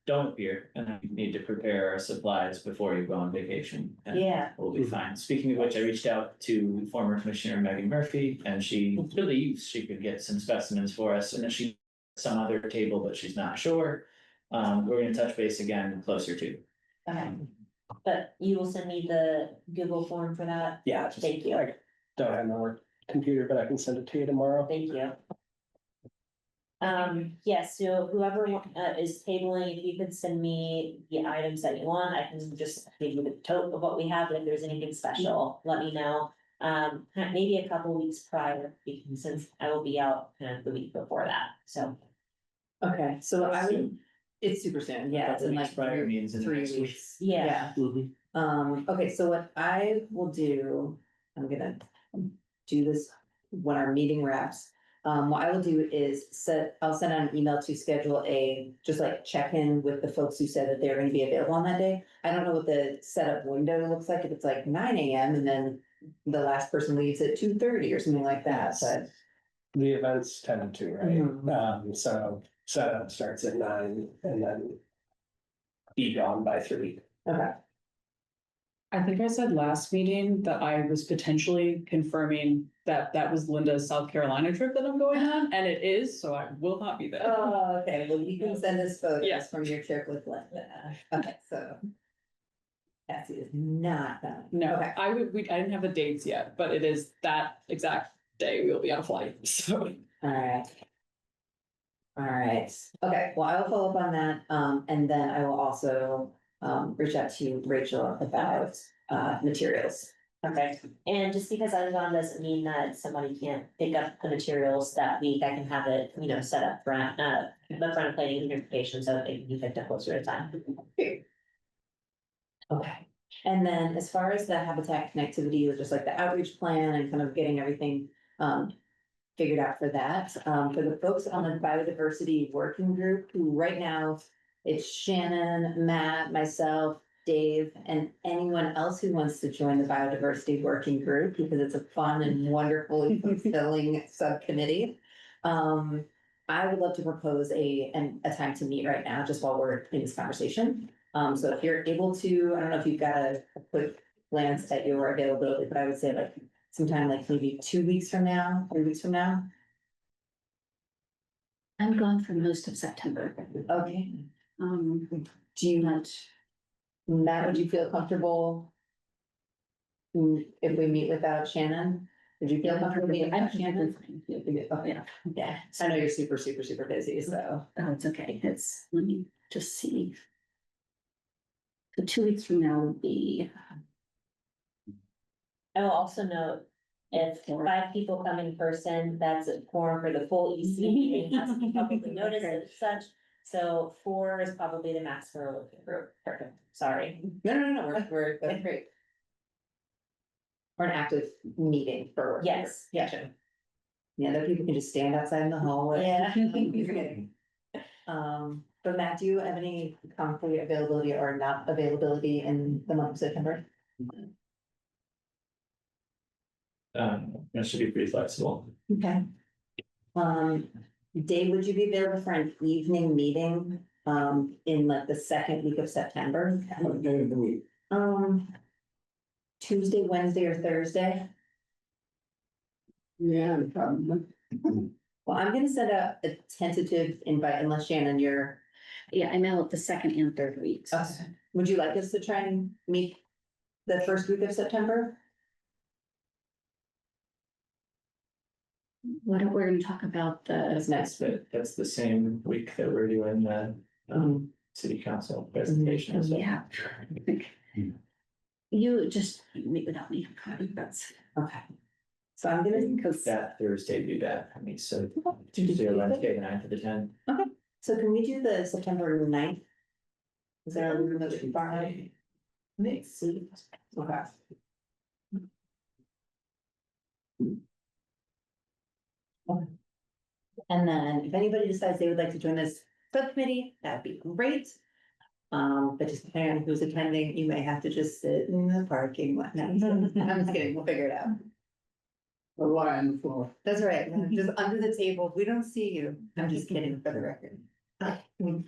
appear, and then we need to prepare our supplies before you go on vacation. And yeah, we'll be fine. Speaking of which, I reached out to former Commissioner Megan Murphy, and she believes she could get some specimens for us, and then she some other table, but she's not sure. We're gonna touch base again closer to. okay. But you will send me the Google form for that? Yeah, just, Thank you. I don't have my work computer, but I can send it to you tomorrow. Thank you. Yes, so whoever is tabling, if you could send me the items that you want, I can just give you the total of what we have, and if there's anything special, let me know. Maybe a couple weeks prior, because since I will be out kind of the week before that, so. Okay, so I would, it's super soon, yeah, it's in like Prior means in the three next week. weeks. Yeah. Mhm. Okay, so what I will do, I'm gonna do this when our meeting wraps. What I will do is I'll send out an email to schedule just like check-in with the folks who said that they're gonna be available on that day. I don't know what the setup window looks like, if it's like 9 a.m. and then the last person leaves at 2:30 or something like that, but. The event's 10 to 2, right? Mhm. So setup starts at 9 and then be gone by 3. Okay, I think I said last meeting that I was potentially confirming that that was Linda's South Carolina trip that I'm going on, and it is, so I will not be there. oh, okay, well, you can send us photos Yes. from your trip with Linda. Okay, so. Cassie is not done. No, Okay. I didn't have the dates yet, but it is that exact day we will be on a flight, so. Alright. Alright, okay, well, I will follow up on that, and then I will also, reach out to Rachel about, materials. Okay, and just because I'm gone doesn't mean that somebody can't pick up the materials that week, I can have it, set up for, the front planning and notification, so it can be picked up closer to time. Okay, and then as far as the habitat connectivity, or just like the outreach plan and kind of getting everything, figured out for that, for the folks on the biodiversity working group, who right now, it's Shannon, Matt, myself, Dave, and anyone else who wants to join the biodiversity working group, because it's a fun and wonderfully fulfilling subcommittee. I would love to propose a time to meet right now, just while we're in this conversation. So if you're able to, I don't know if you've got a quick glance at your availability, but I would say like sometime like maybe 2 weeks from now, 3 weeks from now. I'm gone for most of September. Okay, Do you want? Matt, would you feel comfortable? If we meet without Shannon, would you feel comfortable meeting I'm without Shannon? fine. Okay, Yeah. yeah, I know you're super, super, super busy, so. Oh, it's okay. Let me just see. So 2 weeks from now would be. I will also note, if 5 people come in person, that's a quorum for the full EC meeting, has to be publicly noticed and such. So 4 is probably the max for a working group. Perfect, sorry. No, that's great. Or an active meeting for work. Yes. Yeah. Yeah, other people can just stand outside in the hallway. Yeah. But Matt, do you have any concrete availability or not availability in the month of September? That should be pretty flexible. Okay. Dave, would you be available for an evening meeting, in like the second week of September? What day of the week? Tuesday, Wednesday, or Thursday? Yeah, probably. Well, I'm gonna send out a tentative invite, unless Shannon, you're Yeah, I'm out the second and third weeks. Okay. Would you like us to try and meet the first week of September? We're gonna talk about That's the, next week. That's the same week that we're doing the city council presentation. So yeah. You just meet without me, that's. Okay. So I'm gonna, Because that Thursday do that. I mean, so Tuesday or Wednesday, the 9th to the 10th. so can we do the September 9th? Is there a room that's far? Next week. Okay. And then if anybody decides they would like to join this subcommittee, that'd be great. But just depending on who's attending, you may have to just sit in the parking lot. No, I'm just kidding, we'll figure it out. Or lie on the floor. That's right, just under the table, we don't see you. I'm just kidding for the record.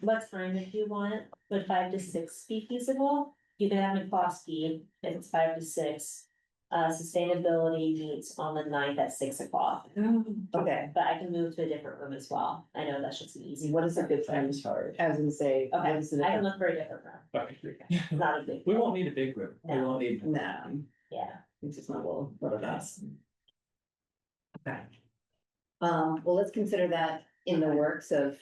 What time if you want, would 5 to 6 be feasible? You can have McCloskey if it's 5 to 6. Sustainability meets on the 9th at 6 o'clock, Okay, but I can move to a different room as well. I know that's just an easy. what is a good time? Time's hard. I was gonna say. what Okay, is it? I can look for a different room, Okay. not a big. We won't need a big room. We won't need. No, Yeah. it's just not what it is. Okay. Well, let's consider that in the works of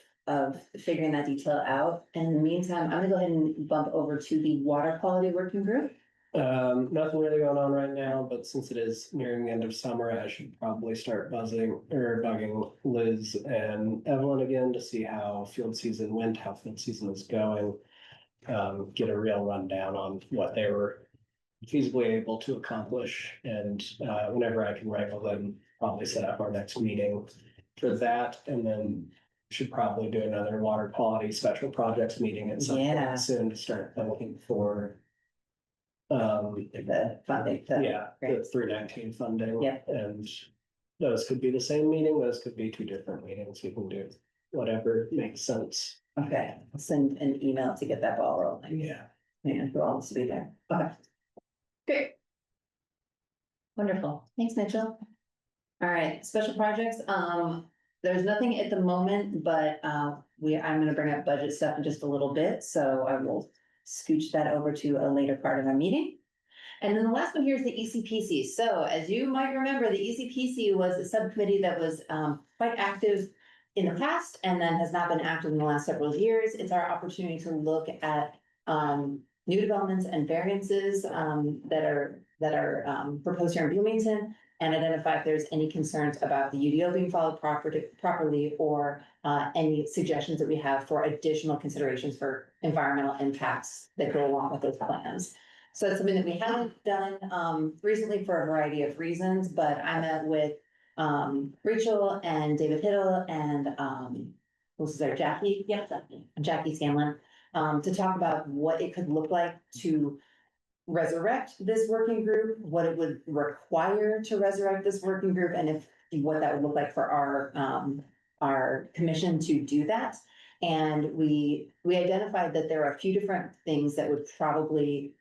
figuring that detail out. And in the meantime, I'm gonna go ahead and bump over to the water quality working group. Nothing really going on right now, but since it is nearing the end of summer, I should probably start bugging Liz and Evelyn again to see how field season went, how field season is going. Get a real rundown on what they were feasibly able to accomplish, and whenever I can wrangle them, probably set up our next meeting for that, and then should probably do another water quality special projects meeting at some Yeah. point soon to start looking for The funding. yeah, the 319 funding. Yeah. And those could be the same meeting, those could be two different meetings, we can do whatever makes sense. Okay, I'll send an email to get that ball rolling. Yeah. And who else to be there? Okay. Great. Wonderful. Thanks, Mitchell. All right, special projects, there's nothing at the moment, but I'm gonna bring up budget stuff in just a little bit, so I will scooch that over to a later part of our meeting. And then the last one here is the ECPC. So as you might remember, the ECPC was a subcommittee that was quite active in the past and then has not been active in the last several years. It's our opportunity to look at new developments and variances that are proposed here in Bloomington and identify if there's any concerns about the UDO being followed properly or any suggestions that we have for additional considerations for environmental impacts that go along with those plans. So it's something that we haven't done recently for a variety of reasons, but I met with Rachel and David Hiddle and who's there, Jackie? Yep, Jackie Scanlon, to talk about what it could look like to resurrect this working group, what it would require to resurrect this working group, and if what that would look like for our commission to do that. And we identified that there are a few different things that would probably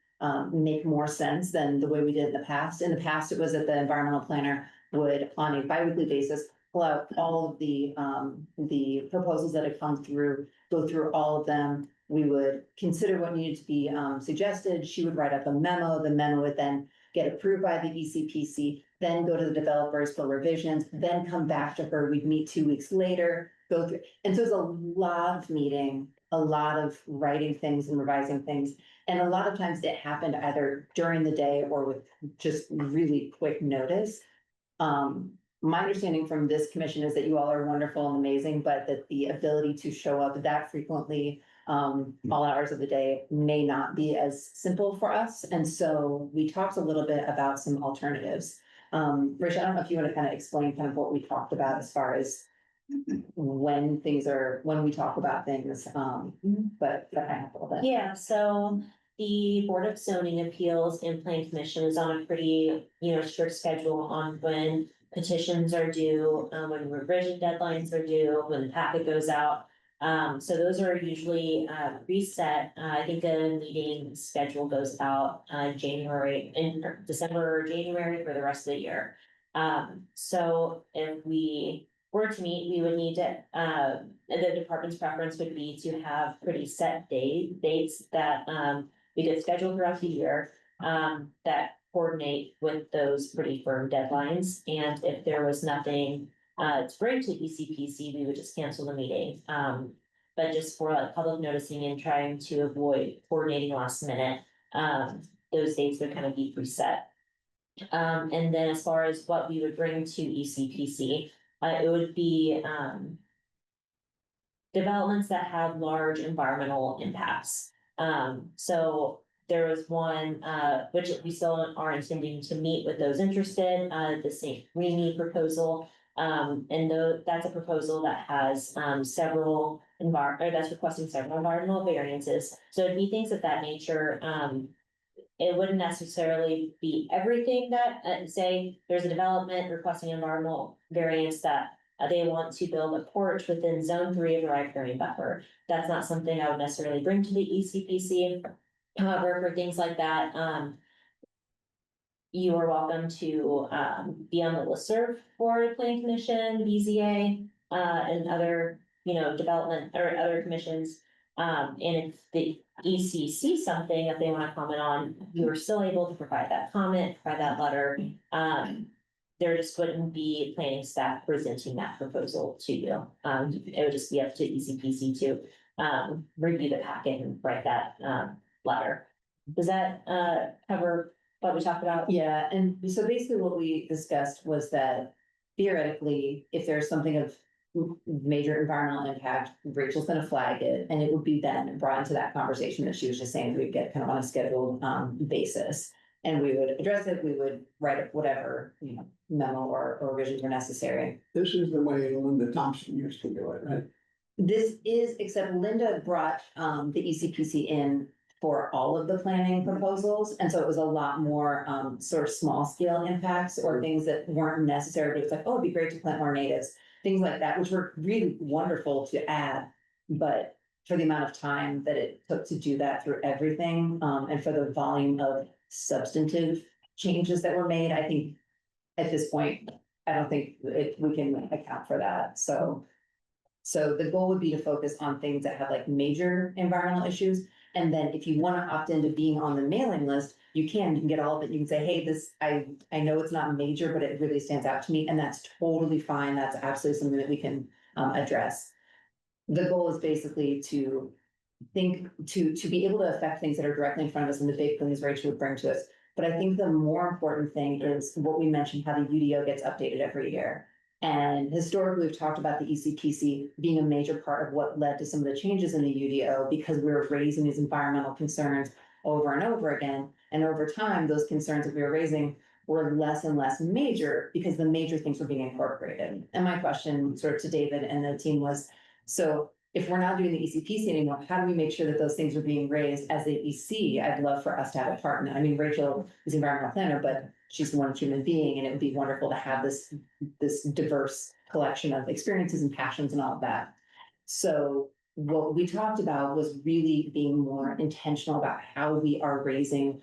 make more sense than the way we did in the past. In the past, it was that the environmental planner would, on a biweekly basis, pull out all of the proposals that had come through, go through all of them. We would consider what needed to be suggested. She would write up a memo. The memo would then get approved by the ECPC, then go to the developers for revisions, then come back to her. We'd meet 2 weeks later, go through. And so it's a lot of meeting, a lot of writing things and revising things. And a lot of times it happened either during the day or with just really quick notice. My understanding from this commission is that you all are wonderful and amazing, but that the ability to show up that frequently all hours of the day may not be as simple for us. And so we talked a little bit about some alternatives. Rich, I don't know if you want to kind of explain kind of what we talked about as far as when we talk about things, but that kind of a little bit. Yeah, so the Board of Zoning Appeals and Plan Commission is on a pretty, strict schedule on when petitions are due, when revision deadlines are due, when the packet goes out. So those are usually reset. I think the meeting schedule goes out December or January for the rest of the year. So if we were to meet, we would need to, the department's preference would be to have pretty set dates that, we could schedule throughout the year, that coordinate with those pretty firm deadlines, and if there was nothing, to bring to ECPC, we would just cancel the meeting. But just for like public noticing and trying to avoid coordinating last minute, those dates would kind of be preset. And then as far as what we would bring to ECPC, it would be, developments that have large environmental impacts. So there was one, which we still are intending to meet with those interested, the St. Remy proposal. And though that's a proposal that has, several that's requesting several environmental variances. So it'd be things of that nature. It wouldn't necessarily be everything that, say, there's a development requesting environmental variance that they want to build a porch within zone 3 of the riparian buffer. That's not something I would necessarily bring to the ECPC. However, for things like that, you are welcome to, be on the listserv for the planning commission, BZA, and other, development or other commissions. And if the EC sees something that they want to comment on, you are still able to provide that comment, provide that letter. There just wouldn't be planning staff presenting that proposal to you. It would just be up to ECPC to, review the packet and write that, letter. Does that, cover what we talked about? Yeah, and so basically what we discussed was that theoretically, if there's something of major environmental impact, Rachel's gonna flag it, and it would be then brought into that conversation that she was just saying, we'd get kind of on a scheduled basis. And we would address it, we would write up whatever, memo or revisions were necessary. This is the way Linda Thompson used to do it, right? This is, except Linda brought the ECPC in for all of the planning proposals, and so it was a lot more sort of small scale impacts or things that weren't necessary, but it's like, oh, it'd be great to plant more natives, things like that, which were really wonderful to add. But for the amount of time that it took to do that through everything, and for the volume of substantive changes that were made, I think at this point, I don't think we can account for that, so. So the goal would be to focus on things that have like major environmental issues. And then if you want to opt into being on the mailing list, you can get all of it. You can say, hey, this, I know it's not major, but it really stands out to me. And that's totally fine. That's absolutely something that we can address. The goal is basically to think, to be able to affect things that are directly in front of us and the big things Rachel would bring to us. But I think the more important thing is what we mentioned, how the UDO gets updated every year. And historically, we've talked about the ECPC being a major part of what led to some of the changes in the UDO because we were raising these environmental concerns over and over again. And over time, those concerns that we were raising were less and less major because the major things were being incorporated. And my question sort of to David and the team was, so if we're not doing the ECPC anymore, how do we make sure that those things are being raised as the EC? I'd love for us to have a partner. I mean, Rachel is an environmental planner, but she's one human being, and it would be wonderful to have this diverse collection of experiences and passions and all of that. So what we talked about was really being more intentional about how we are raising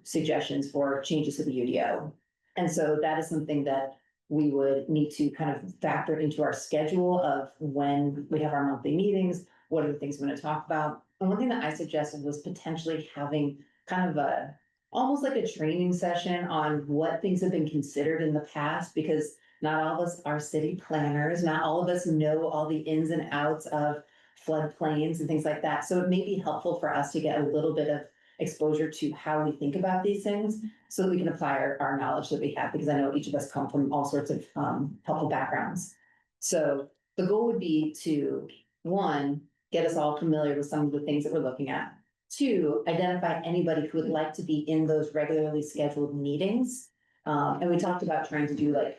suggestions for changes to the UDO. And so that is something that we would need to kind of factor into our schedule of when we have our monthly meetings, what are the things we want to talk about. And one thing that I suggested was potentially having kind of a almost like a training session on what things have been considered in the past, because not all of us are city planners, not all of us know all the ins and outs of floodplains and things like that. So it may be helpful for us to get a little bit of exposure to how we think about these things so that we can apply our knowledge that we have, because I know each of us come from all sorts of helpful backgrounds. So the goal would be to, one, get us all familiar with some of the things that we're looking at. Two, identify anybody who would like to be in those regularly scheduled meetings. And we talked about trying to do like,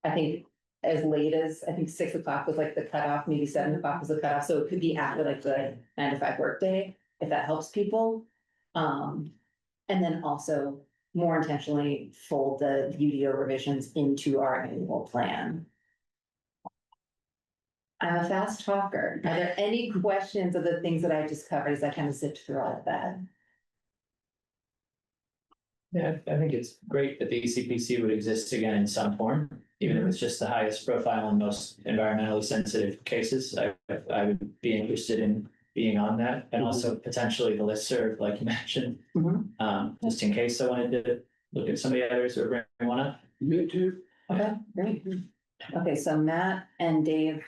I think as late as, I think 6 o'clock was like the cutoff, maybe 7 o'clock was the cutoff. So it could be after like the 9 to 5 workday, if that helps people. And then also more intentionally fold the UDO revisions into our annual plan. I'm a fast talker. Are there any questions of the things that I just covered as I kind of zipped through all of that? Yeah, I think it's great that the ECPC would exist again in some form, even if it's just the highest profile and most environmentally sensitive cases. I would be interested in being on that, and also potentially the listserv, like you mentioned. Just in case I wanted to look at some of the others or bring one up. Me too. Okay, great. Okay, so Matt and Dave.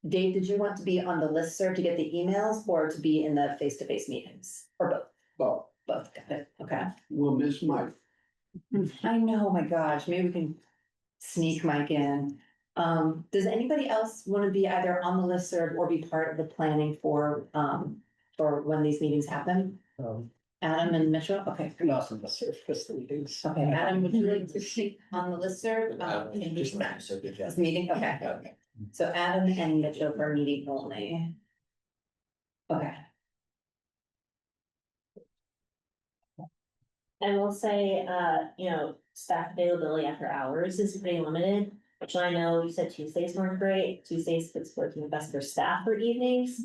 Dave, did you want to be on the listserv to get the emails or to be in the face-to-face meetings? Or both? Well, Both, got it, okay. we'll miss Mike. I know, oh my gosh, maybe we can sneak Mike in. Does anybody else want to be either on the listserv or be part of the planning for when these meetings happen? Adam and Mitchell, okay. Not on the surface meetings. Okay, Adam, would you like to speak on the listserv? In Just so good job. this meeting, okay. So Adam and Mitchell for meeting only. Okay. I will say, staff availability after hours is pretty limited, which I know you said Tuesdays weren't great. Tuesdays it's working best for staff for evenings.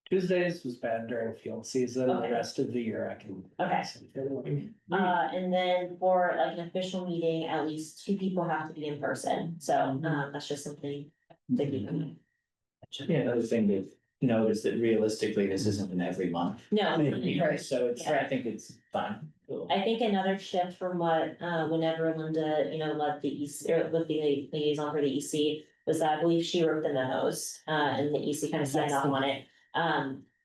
Tuesdays was bad during field season, the Okay. rest of the year I can. Okay. And then for like an official meeting, at least 2 people have to be in person, so, that's just something to keep in mind. Yeah, another thing to note is that realistically, this isn't an every month. No, meeting, so it's, Yeah. I think it's fine. I think another shift from what, whenever Linda, led the EC, or with the liaison for the EC, was that I believe she wrote the memos, and the EC kind of signed off on it.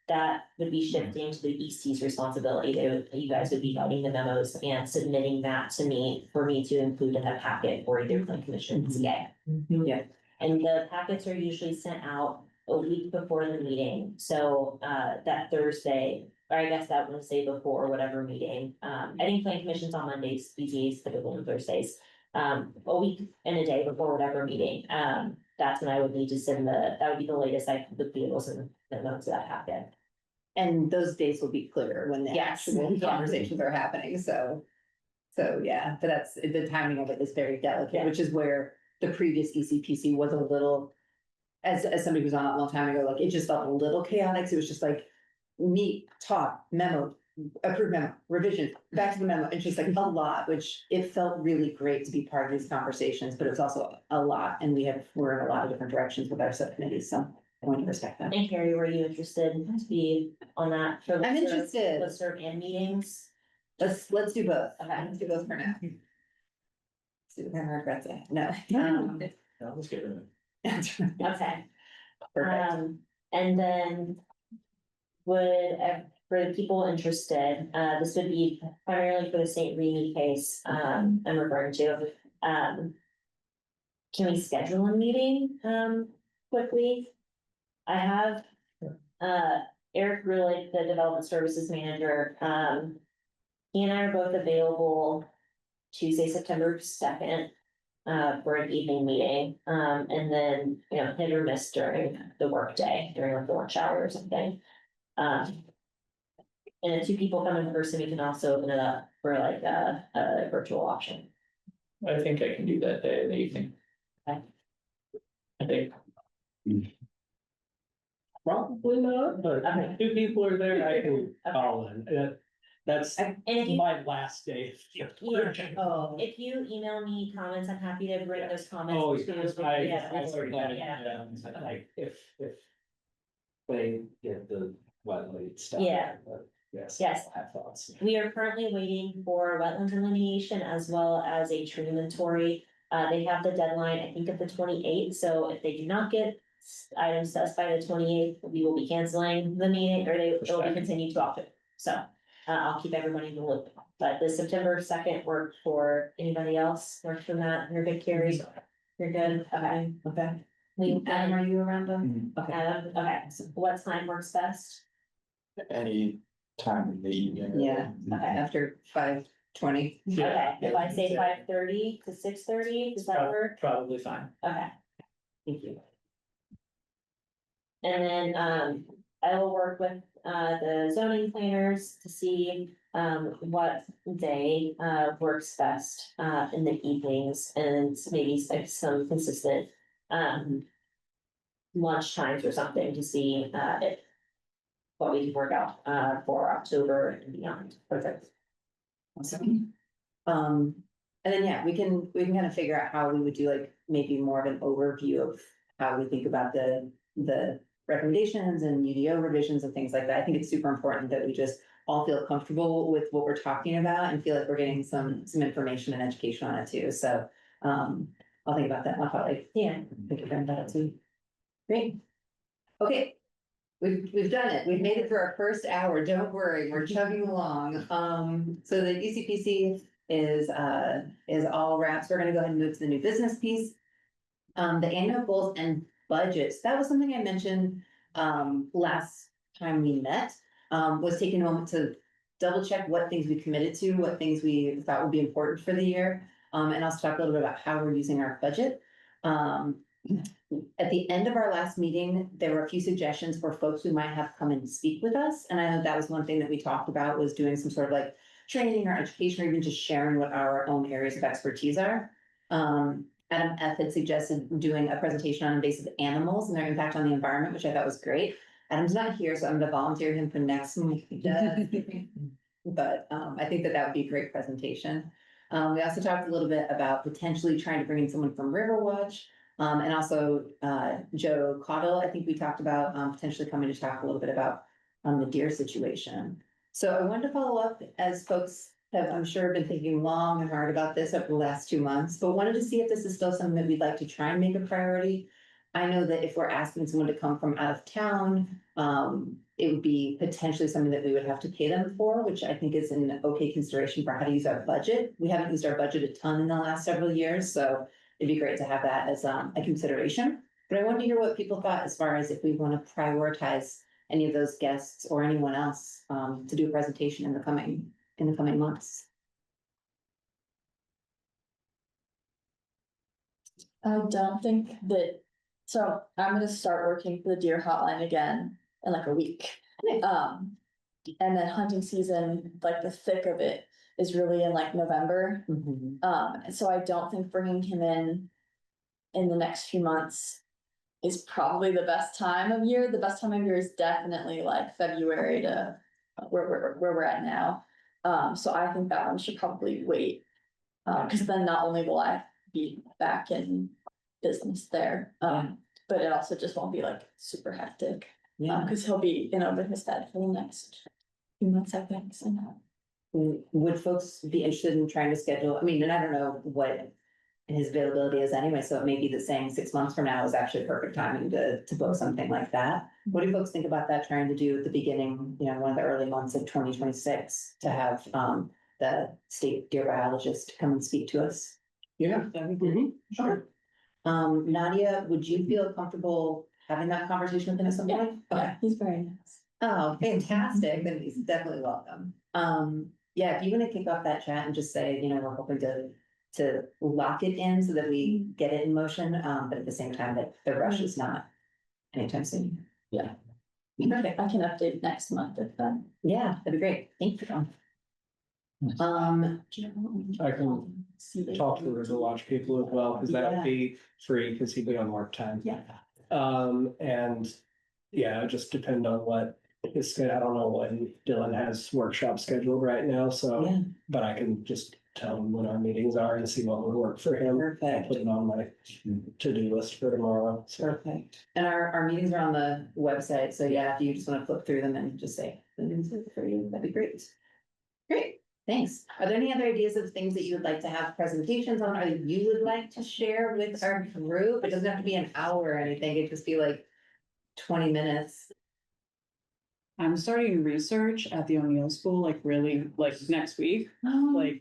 That would be shifting to the EC's responsibility. You guys would be writing the memos and submitting that to me for me to include in that packet for either plan commission or CA. Yeah. And the packets are usually sent out a week before the meeting, so, that Thursday, or I guess that Wednesday before whatever meeting. I think plan commission's on Mondays, BZA's typically on Thursdays. A week and a day before whatever meeting, that's when I would need to send that would be the latest I would be able to send the notes of that packet. And those days will be clear when the Yes. actual Yeah. conversations are happening, so. So, yeah, but that's, the timing of it is very delicate, Yeah. which is where the previous ECPC was a little. As somebody who's on it a long time ago, like, it just felt a little chaotic, so it was just like, meet, talk, memo, approve memo, revision, back to the memo, it's just like a lot, which it felt really great to be part of these conversations, but it's also a lot, and we're in a lot of different directions with our subcommittees, so I want to respect that. And Carrie, were you interested to be on that? For I'm listserv- interested. Listserv and meetings? Let's do both, Okay. let's do both for now. See what kind of regrets I have, no. No, let's get rid of it. Okay. Perfect. And then would, for the people interested, this would be primarily for the St. Remy case, I'm referring to. Can we schedule a meeting, quickly? I have, Eric Rulick, the Development Services Manager, he and I are both available Tuesday, September 2nd. For an evening meeting, and then, hit or miss during the workday, during like the lunch hour or something. And if 2 people come in person, we can also open it up for like a virtual option. I think I can do that day in the evening. Okay. I think. Probably not, but Okay. if 2 people are there, I can call in. That's And if you, my last day. yeah, Oh, if you email me comments, I'm happy to bring those comments. Oh, to- because Yeah. I've already had it, Yeah. like, if they get the wetland stuff. Yeah. but Yes. Yes. I have thoughts. We are currently waiting for wetland delineation as well as a tree inventory. They have the deadline, I think, of the 28th, so if they do not get items to us by the 28th, we will be canceling the meeting, or it'll be continued to October. So, I'll keep everybody in the loop, but the September 2nd work for anybody else, work for that, you're good, Carrie? You're good, okay. okay. Adam, are you around them? Okay. okay, so what time works best? Any time in the evening. Yeah, after 5:20. Okay, if I say 5:30 to 6:30, does that work? Probably fine. Okay, Thank you. and then, I will work with, the zoning planners to see, what day, works best, in the evenings and maybe like some consistent, lunch times or something to see, if what we can work out, for October and beyond. Perfect. Awesome. And then, yeah, we can kind of figure out how we would do like maybe more of an overview of how we think about the recommendations and UDO revisions and things like that. I think it's super important that we just all feel comfortable with what we're talking about and feel like we're getting some information and education on it too. So, I'll think about that. I'll probably, yeah, think about that too. Great. Okay. We've done it. We've made it through our first hour. Don't worry, we're chugging along. So the ECPC is all wraps. We're gonna go ahead and move to the new business piece. The annual goals and budgets, that was something I mentioned, last time we met, was taking a moment to double check what things we committed to, what things we thought would be important for the year. And also talk a little bit about how we're using our budget. At the end of our last meeting, there were a few suggestions for folks who might have come and speak with us. And I know that was one thing that we talked about, was doing some sort of like training or education, or even just sharing what our own areas of expertise are. Adam F had suggested doing a presentation on invasive animals and their impact on the environment, which I thought was great. Adam's not here, so I'm gonna volunteer him for next week. But I think that would be a great presentation. We also talked a little bit about potentially trying to bring in someone from Riverwatch. And also, Joe Caudill, I think we talked about, potentially coming to talk a little bit about, the deer situation. So I wanted to follow up, as folks have, I'm sure, been thinking long and hard about this over the last 2 months, but wanted to see if this is still something that we'd like to try and make a priority. I know that if we're asking someone to come from out of town, it would be potentially something that we would have to pay them for, which I think is an okay consideration for how to use our budget. We haven't used our budget a ton in the last several years, so it'd be great to have that as a consideration. But I wanted to hear what people thought as far as if we want to prioritize any of those guests or anyone else to do a presentation in the coming months. I don't think that, so I'm gonna start working for the deer hotline again in like a week. And then hunting season, like the thick of it is really in like November. And so I don't think bringing him in the next few months is probably the best time of year. The best time of year is definitely like February to where we're at now. So I think that one should probably wait. Cause then not only will I be back in business there, but it also just won't be like super hectic. Cause he'll be in over his head for the next few months, I think, so. Would folks be interested in trying to schedule, I mean, and I don't know what his availability is anyway, so it may be that saying 6 months from now is actually perfect timing to book something like that. What do folks think about that, trying to do at the beginning, one of the early months of 2026, to have the state deer biologist come and speak to us? Yeah, that'd be great. Sure. Nadia, would you feel comfortable having that conversation with him at some point? Yeah, he's very nice. Oh, fantastic, then he's definitely welcome. Yeah, if you wanna kick off that chat and just say, we're hoping to lock it in so that we get it in motion, but at the same time that the rush is not anytime soon. Yeah. Perfect, I can update next month if that. Yeah, that'd be great, thank you. I can talk to the Riverwatch people as well, because that would be free, because he'd be on work time. Yeah. And yeah, it would just depend on what his schedule, I don't know when Dylan has workshop scheduled right now, so, Yeah. but I can just tell him when our meetings are and see what would work for him. I'll Perfect. put it on my to-do list for tomorrow, so. Perfect. And our meetings are on the website, so yeah, if you just wanna flip through them and just say, the meetings are for you, that'd be great. Great, thanks. Are there any other ideas of things that you would like to have presentations on, or that you would like to share with our group? It doesn't have to be an hour or anything, it could just be like 20 minutes. I'm starting research at the O'Neill School, like next week.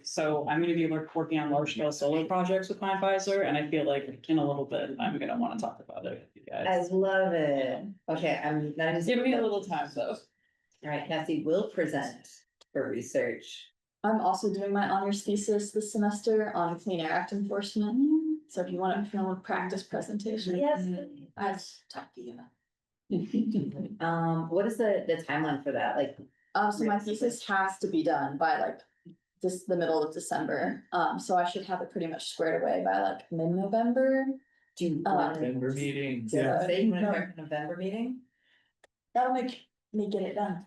So I'm gonna be working on large scale solar projects with my advisor, and I feel like in a little bit, I'm gonna wanna talk about it with you I guys. love it. Okay, I'm not even. Give me a little time though. All right, Cassie will present for research. I'm also doing my honors thesis this semester on Clean Air Act enforcement. So if you want a practice presentation. Yes. I'll talk to you. What is the timeline for that? Like, So my thesis has to be done by like the middle of December. So I should have it pretty much squared away by like mid-November. do you want November meeting. to say you want to start the November meeting? That'll make may get it done.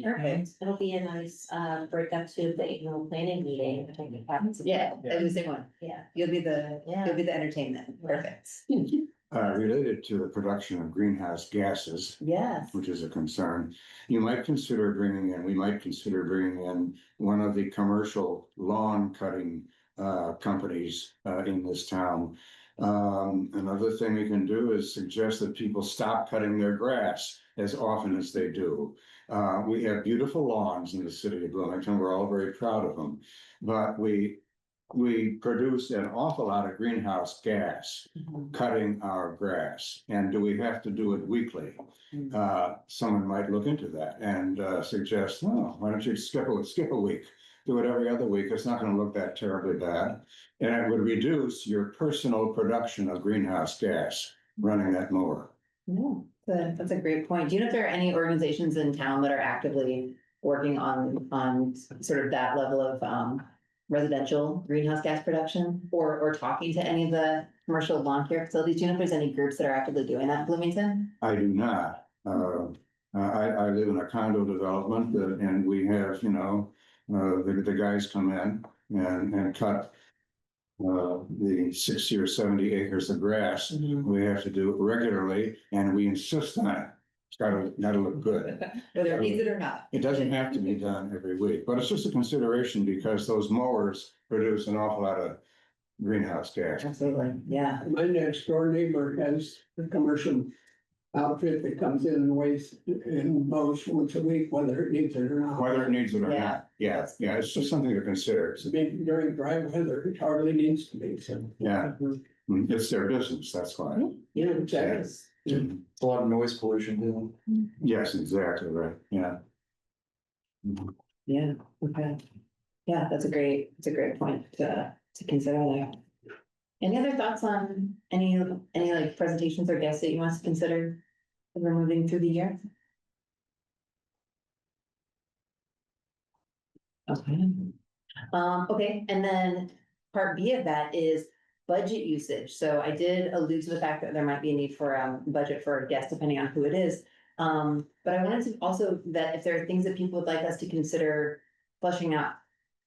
Perfect. It'll be a nice break up to the annual planning meeting. I think it happens. Yeah, I was the same one. Yeah. You'll be the entertainment. Perfect. Related to the production of greenhouse gases, Yes. which is a concern, we might consider bringing in one of the commercial lawn cutting companies in this town. Another thing we can do is suggest that people stop cutting their grass as often as they do. We have beautiful lawns in the city of Bloomington. We're all very proud of them, but we produce an awful lot of greenhouse gas cutting our grass. And do we have to do it weekly? Someone might look into that and suggest, oh, why don't you skip a week? Do it every other week. It's not going to look that terribly bad. And it would reduce your personal production of greenhouse gas running that mower. No, that's a great point. Do you know if there are any organizations in town that are actively working on sort of that level of residential greenhouse gas production or talking to any of the commercial lawn care facilities? Do you know if there's any groups that are actively doing that in Bloomington? I do not. I live in a condo development and we have, the guys come in and cut the 60 or 70 acres of grass. We have to do it regularly and we insist on it. It's gotta look good. Whether it needs it or not. It doesn't have to be done every week, but it's just a consideration because those mowers produce an awful lot of greenhouse gas. Absolutely, yeah. My next door neighbor has a commercial outfit that comes in and weighs and mows once a week, whether it needs it or not. Whether it needs it or Yeah. not, yeah, it's just something to consider. Maybe during dry weather, it hardly needs to be, so. Yeah, it's their business, that's why. Yeah, exactly. It's a lot of noise pollution too. Yes, exactly, right, yeah. Yeah, okay. Yeah, that's a great point to consider there. Any other thoughts on any like presentations or guests that you want us to consider as we're moving through the year? Okay. Okay, and then part B of that is budget usage. So I did allude to the fact that there might be a need for budget for a guest, depending on who it is. But I wanted to also that if there are things that people would like us to consider fleshing out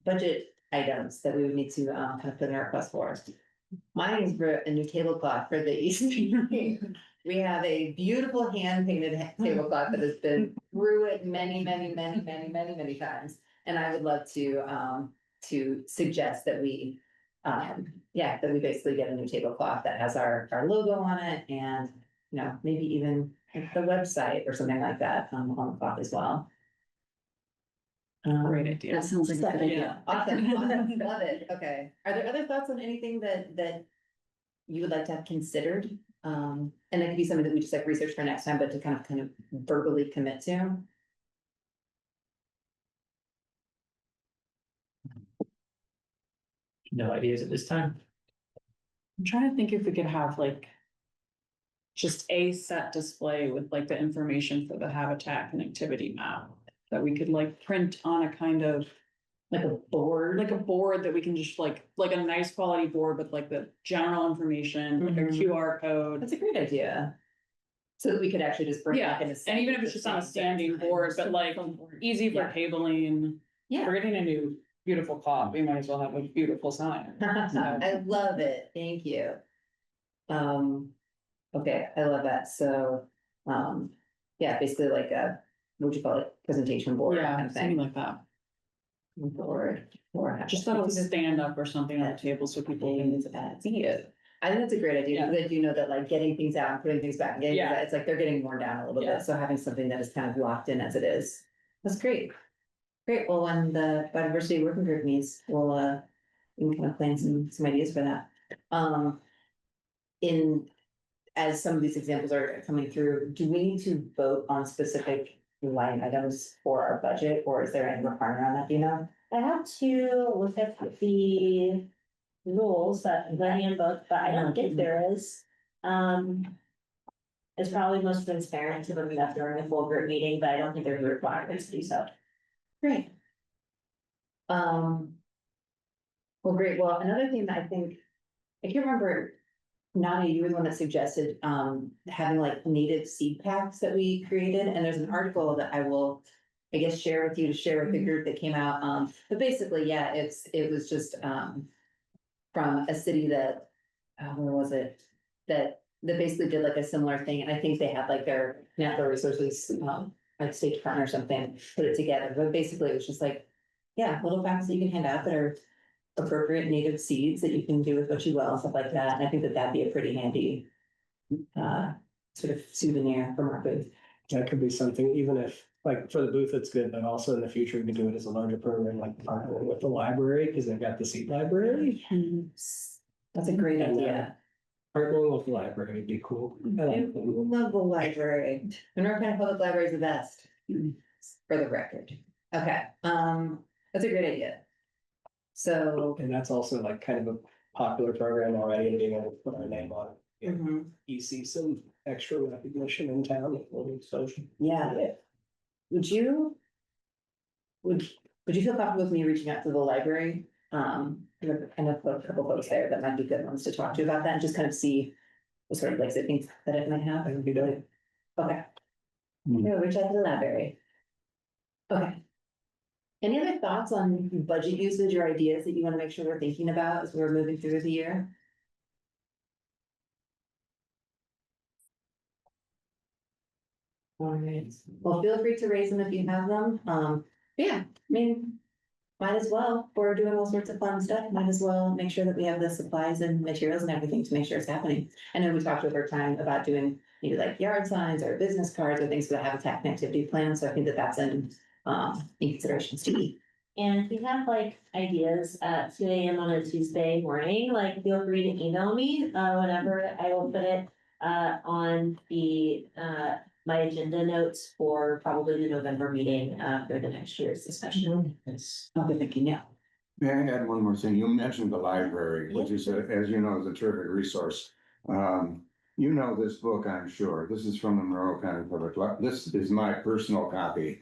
budget items that we would need to kind of put in our request for. Mine is for a new tablecloth for the East Meeting. We have a beautiful hand painted tablecloth that has been through it many times. And I would love to suggest that we basically get a new tablecloth that has our logo on it and, maybe even the website or something like that on the cloth as well. Great idea. That sounds like a good idea. Awesome, love it, okay. Are there other thoughts on anything that you would like to have considered? And that could be something that we just like research for next time, but to kind of verbally commit to. No ideas at this time. I'm trying to think if we could have like just a set display with like the information for the habitat connectivity map that we could like print on a kind of Like a board. that we can just like a nice quality board with like the general information, like a Mhm. QR code. That's a great idea. So that we could actually just bring Yeah, back in a. and even if it's just on a standing board, but like easy for Yeah. cabling. Yeah. We're getting a new beautiful clock, we might as well have a beautiful sign. I love it, thank you. Okay, I love that, so, yeah, basically like a, what would you call it, presentation board kind Yeah, of something thing. like that. Board, or Just that'll stand up or something on the table so people can see it. I think that's a great idea, because I do know that like getting things out and putting things back, Yeah. it's like they're getting worn down a little Yeah. bit, so having something that is kind of locked in as it is. That's great. Great, well, when the biodiversity working group meets, we can kind of plan some ideas for that. As some of these examples are coming through, do we need to vote on specific line items for our budget, or is there any requirement on that, do you know? I have to look at the rules that the handbook, but I don't think there is. It's probably most transparent to bring up during a full group meeting, but I don't think there's a requirement to do so. Great. Well, great, well, another thing that I think, I can't remember Nadia, you were the one that suggested, having like native seed packs that we created, and there's an article that I will. I guess share with you to share with the group that came out, but basically, yeah, it was just, from a city that, where was it? That basically did like a similar thing, and I think they had like their natural resources, like State Department or something, put it together, but basically it was just like. Yeah, little packs that you can hand out that are appropriate native seeds that you can do with what you will and stuff like that, and I think that that'd be a pretty handy. Sort of souvenir from our booth. That could be something, even if, like, for the booth, it's good, but also in the future, we could do it as a larger program, like partnering with the library, because they've got the seat library. That's a great And, idea. Partnering with the library would be cool. I I like that. love the library. Monroe County Public Library is the best. For the record. Okay, that's a great idea. So. And that's also like kind of a popular program already, and being able to put our name on it. Mhm. You see some extra recognition in town, so. Yeah. Would you? Would you feel comfortable with me reaching out to the library? Kind of put a couple folks there that might be good ones to talk to about that and just kind of see. What sort of legs it thinks that it might have. That would be dope. Okay. We'll reach out to the library. Okay. Any other thoughts on budget usage or ideas that you want to make sure we're thinking about as we're moving through the year? All right, well, feel free to raise them if you have them. Yeah, I mean, might as well, we're doing all sorts of fun stuff, might as well make sure that we have the supplies and materials and everything to make sure it's happening. I know we talked over time about doing maybe like yard signs or business cards or things for the habitat connectivity plan, so I think that that's in considerations to be. And if you have like ideas at 2 a.m. on a Tuesday morning, like feel free to email me, whenever I will put it on the my agenda notes for probably the November meeting for the next year's discussion. Okay, thank you, yeah. May I add one more thing? You mentioned the library, which is, as you know, is a terrific resource. You know this book, I'm sure. This is from the Monroe County Public Library. This is my personal copy.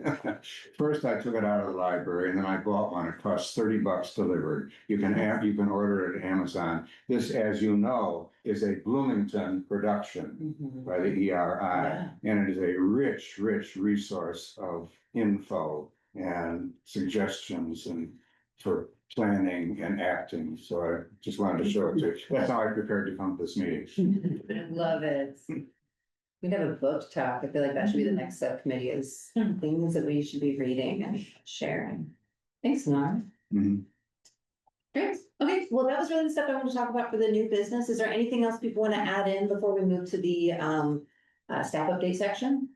First, I took it out of the library and then I bought one. It costs $30 delivered. You can order it at Amazon. This, as you know, is a Bloomington production by the ERI. And it is a rich, rich resource of info and suggestions and for planning and acting, so I just wanted to show it to you. That's how I prepared to come to this meeting. Love it. We have a book talk. I feel like that should be the next subcommittee is things that we should be reading and sharing. Thanks, Nora. Mhm. Great. Okay, well, that was really the stuff I want to talk about for the new business. Is there anything else people want to add in before we move to the staff update section?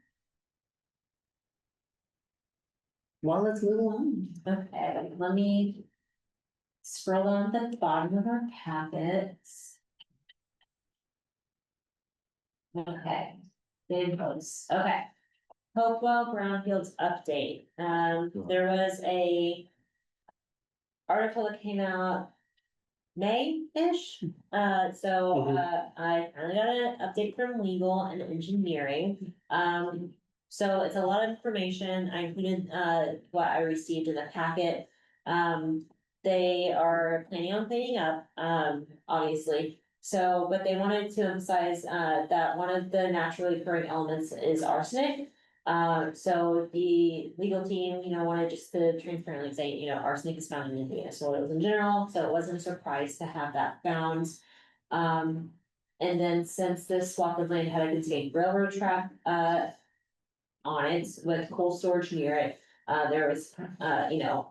Well, let's move along. Okay, let me scroll on the bottom of our packets. Okay, infos, okay. Hopewell Brownfields update, there was a article that came out May-ish. I finally got an update from legal and engineering. So it's a lot of information. I included what I received in the packet. They are planning on cleaning up, obviously. So, but they wanted to emphasize that one of the naturally occurring elements is arsenic. So the legal team, wanted just to transparently say, arsenic is found in Indiana soils in general, so it wasn't a surprise to have that found. And then since this swath of land had a contained railroad track on it with coal storage near it, there was,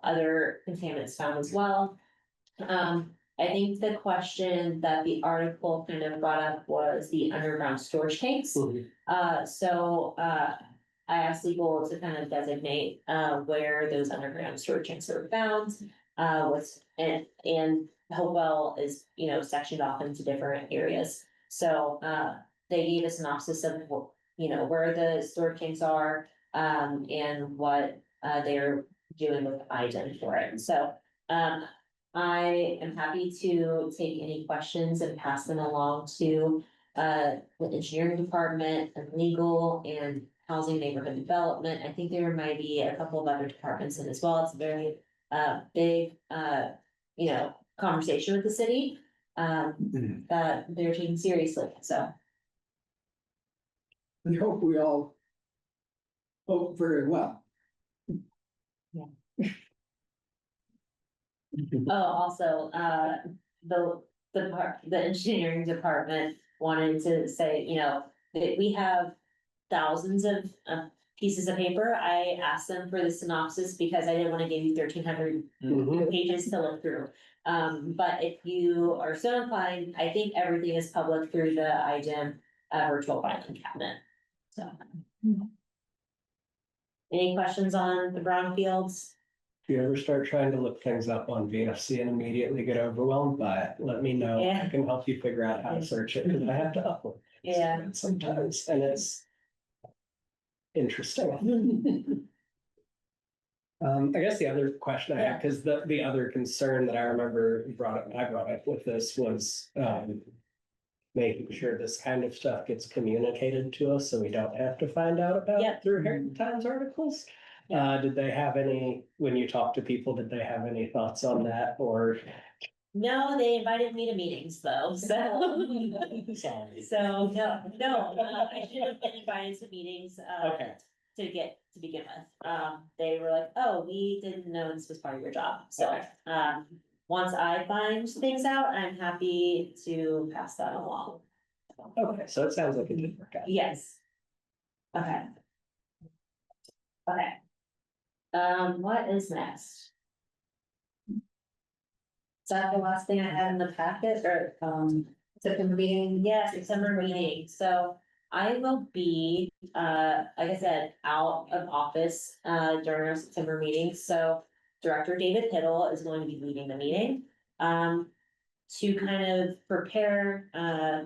other contaminants found as well. I think the question that the article kind of brought up was the underground storage tanks. I asked legal to kind of designate where those underground storage tanks are found. And Hopewell is, sectioned off into different areas. So they gave a synopsis of where the storage tanks are and what they're doing with item for it. So I am happy to take any questions and pass them along to the engineering department and legal and housing neighborhood development. I think there might be a couple of other departments in as well. It's a very big conversation with the city. that they're taking seriously, so. I hope we all vote very well. Oh, also, the engineering department wanted to say, you know, that we have thousands of pieces of paper. I asked them for the synopsis because I didn't want to give you 1,300 pages to look through. But if you are so inclined, I think everything is public through the IGEM virtual filing cabinet. So. Any questions on the brownfields? If you ever start trying to look things up on VFC and immediately get overwhelmed by it, let me know. Yeah. I can help you figure out how to search it, because I have to upload. Yeah. Sometimes, and it's interesting. I guess the other question I had, because the other concern that I remember I brought up with this was, making sure this kind of stuff gets communicated to us, so we don't have to find out about it through Heritage Times articles. Did they have any, when you talk to people, did they have any thoughts on that, or? No, they invited me to meetings though, so. Sorry. So, I should have been invited to meetings, Okay. to begin with. They were like, oh, we didn't know this was part of your job, so, Okay. once I find things out, I'm happy to pass that along. Okay, so it sounds like it did work out. Yes. Okay. Okay. What is next? Is that the last thing I had in the packet, or, September meeting? yes, December meeting, so I will be, like I said, out of office, during our September meeting, so Director David Hiddle is going to be leading the meeting. To kind of prepare,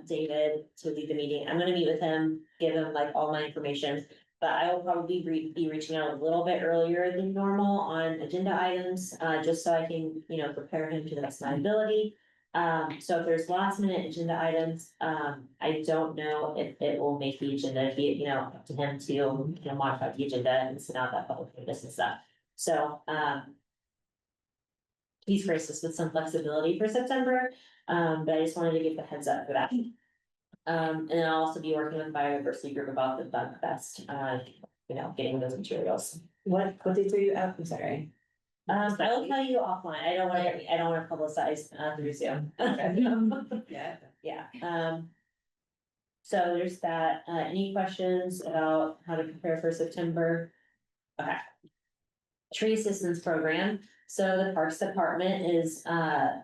David to lead the meeting, I'm gonna meet with him, give him like all my information. But I will probably be reaching out a little bit earlier than normal on agenda items, just so I can, you know, prepare him to the best of my ability. So if there's last minute agenda items, I don't know if it will make the agenda, be, you know, up to him to, you know, modify the agenda and send out that public notice and stuff. So, he's graced us with some flexibility for September, but I just wanted to give the heads up for that. And then I'll also be working with biodiversity group about the Bug Fest, you know, getting those materials. What dates are you out? I'm sorry. I will tell you offline. I don't wanna publicize through Zoom. Yeah. Yeah, so there's that. Any questions about how to prepare for September? Okay. Tree assistance program. So the Parks Department is, I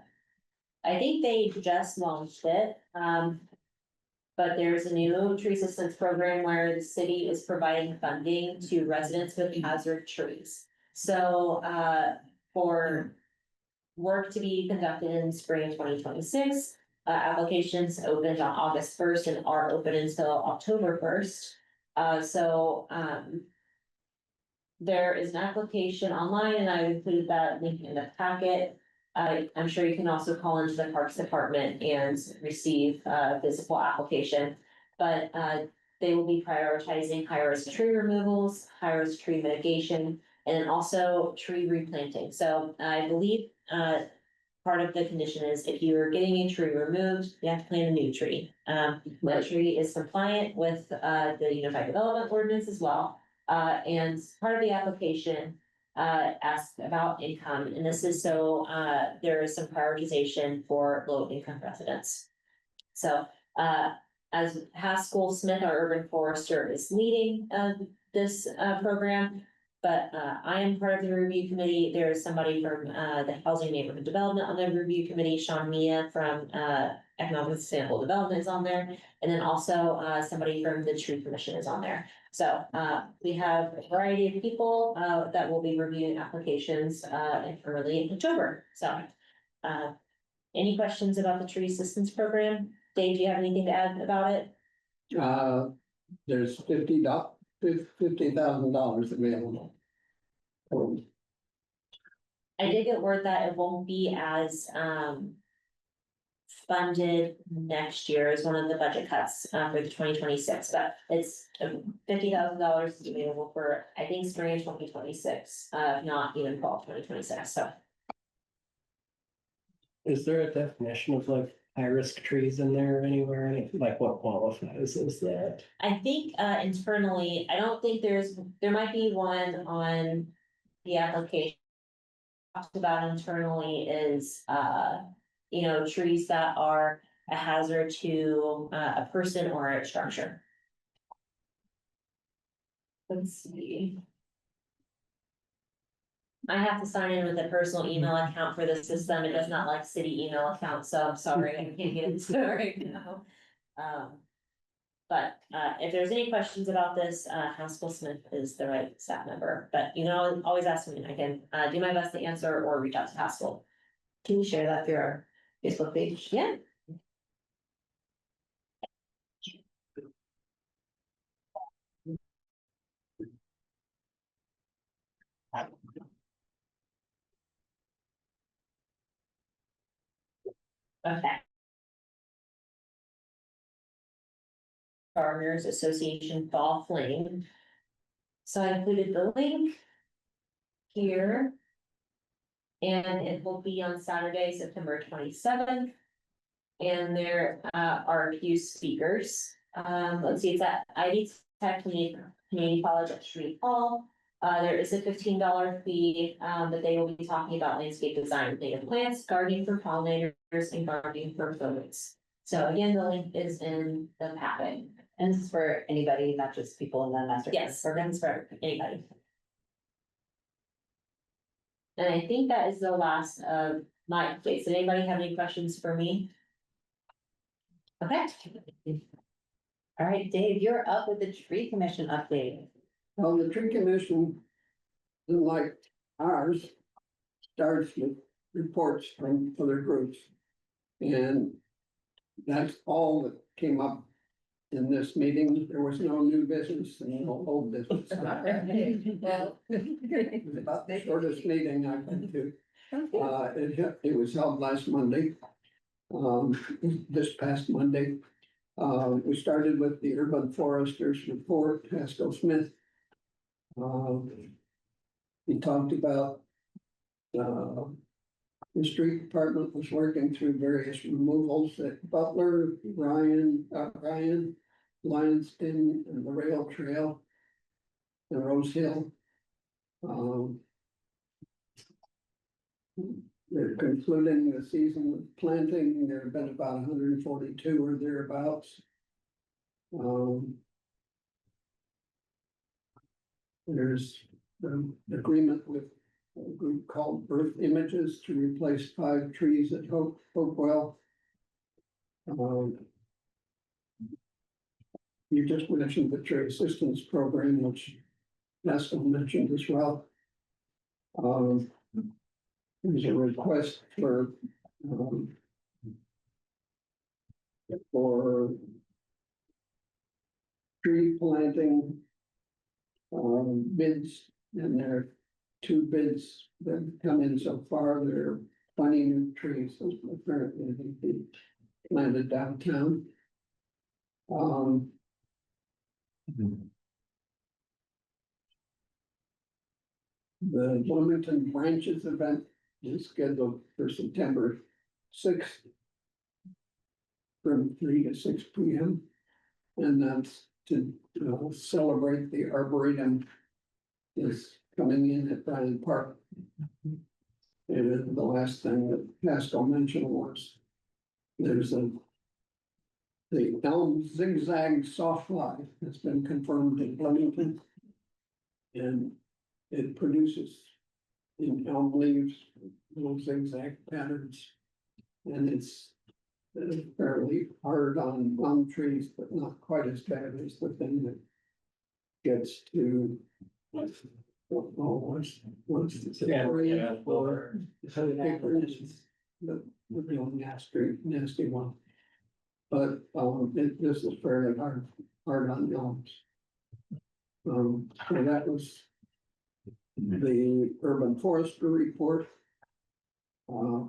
think they just launched it. But there's a new tree assistance program where the city is providing funding to residents with hazard trees. So, for work to be conducted in spring 2026, applications opened on August 1st and are open until October 1st. There is an application online, and I included that link in the packet. I'm sure you can also call into the Parks Department and receive a physical application. But they will be prioritizing high-risk tree removals, high-risk tree mitigation, and then also tree replanting. So I believe part of the condition is if you're getting a tree removed, you have to plant a new tree. That tree is compliant with the Unified Development Ordinance as well. And part of the application asks about income, and this is so there is some prioritization for low income residents. So as Haskell Smith, our urban forester, is leading this program, but I am part of the review committee. There is somebody from the Housing Neighborhood Development on the review committee. Sean Mia from Economic Sustainable Development is on there, and then also somebody from the Tree Commission is on there. So we have a variety of people that will be reviewing applications early in October. So any questions about the tree assistance program? Dave, do you have anything to add about it? There's $50,000 available. I did get word that it won't be as funded next year as one of the budget cuts for the 2026, but it's $50,000 is available for, I think, spring 2026, not even fall 2026, so. Is there a definition of like high-risk trees in there anywhere? Like what qualifies as that? I think internally, I don't think there might be one on the application. Talked about internally is trees that are a hazard to a person or a structure. Let's see. I have to sign in with a personal email account for the system. It does not like city email account, so I'm sorry, I can't get into it right now. But if there's any questions about this, Haskell Smith is the right staff member, but you know, always ask me, I can do my best to answer or reach out to Haskell. Can you share that through our Facebook page? Yeah. Okay. Gardeners Association Fall Flame. So I included the link here. And it will be on Saturday, September 27th. And there are a few speakers. Let's see, it's at Ivy Tech Community College at Street Hall. There is a $15 fee, but they will be talking about landscape design, native plants, gardening for pollinators, and gardening for birds. So again, the link is in the packet. And this is for anybody, not just people in the master. Yes, programs for anybody. And I think that is the last of my updates. Did anybody have any questions for me? Okay. All right, Dave, you're up with the tree commission update. Well, the tree commission, unlike ours, starts with reports from other groups. And that's all that came up in this meeting. There was no new business and no old business. Well. It was about the shortest meeting I've been to. It was held last Monday. This past Monday. We started with the urban foresters report, Haskell Smith. He talked about the street department was working through various removals at Butler, Ryan, Lionston, and the rail trail, and Rose Hill. They're concluding the season with planting. There have been about 142 or thereabouts. There's an agreement with a group called Earth Images to replace 5 trees at Hopewell. You just mentioned the tree assistance program, which Haskell mentioned as well. There's a request for tree planting bids, and there are 2 bids that have come in so far. There are 20 new trees apparently to be planted downtown. The Bloomington Branches event is scheduled for September 6th from 3 to 6 p.m. And that's to celebrate the Arboretum is coming in at Bryant Park. And the last thing that Haskell mentioned was there's the elm zigzag softfly that's been confirmed in Bloomington. And it produces in elm leaves little zigzag patterns. And it's fairly hard on elm trees, but not quite as bad as the thing that gets to what's the the real nasty one. But this is fairly hard on elms. So that was the urban forestry report. I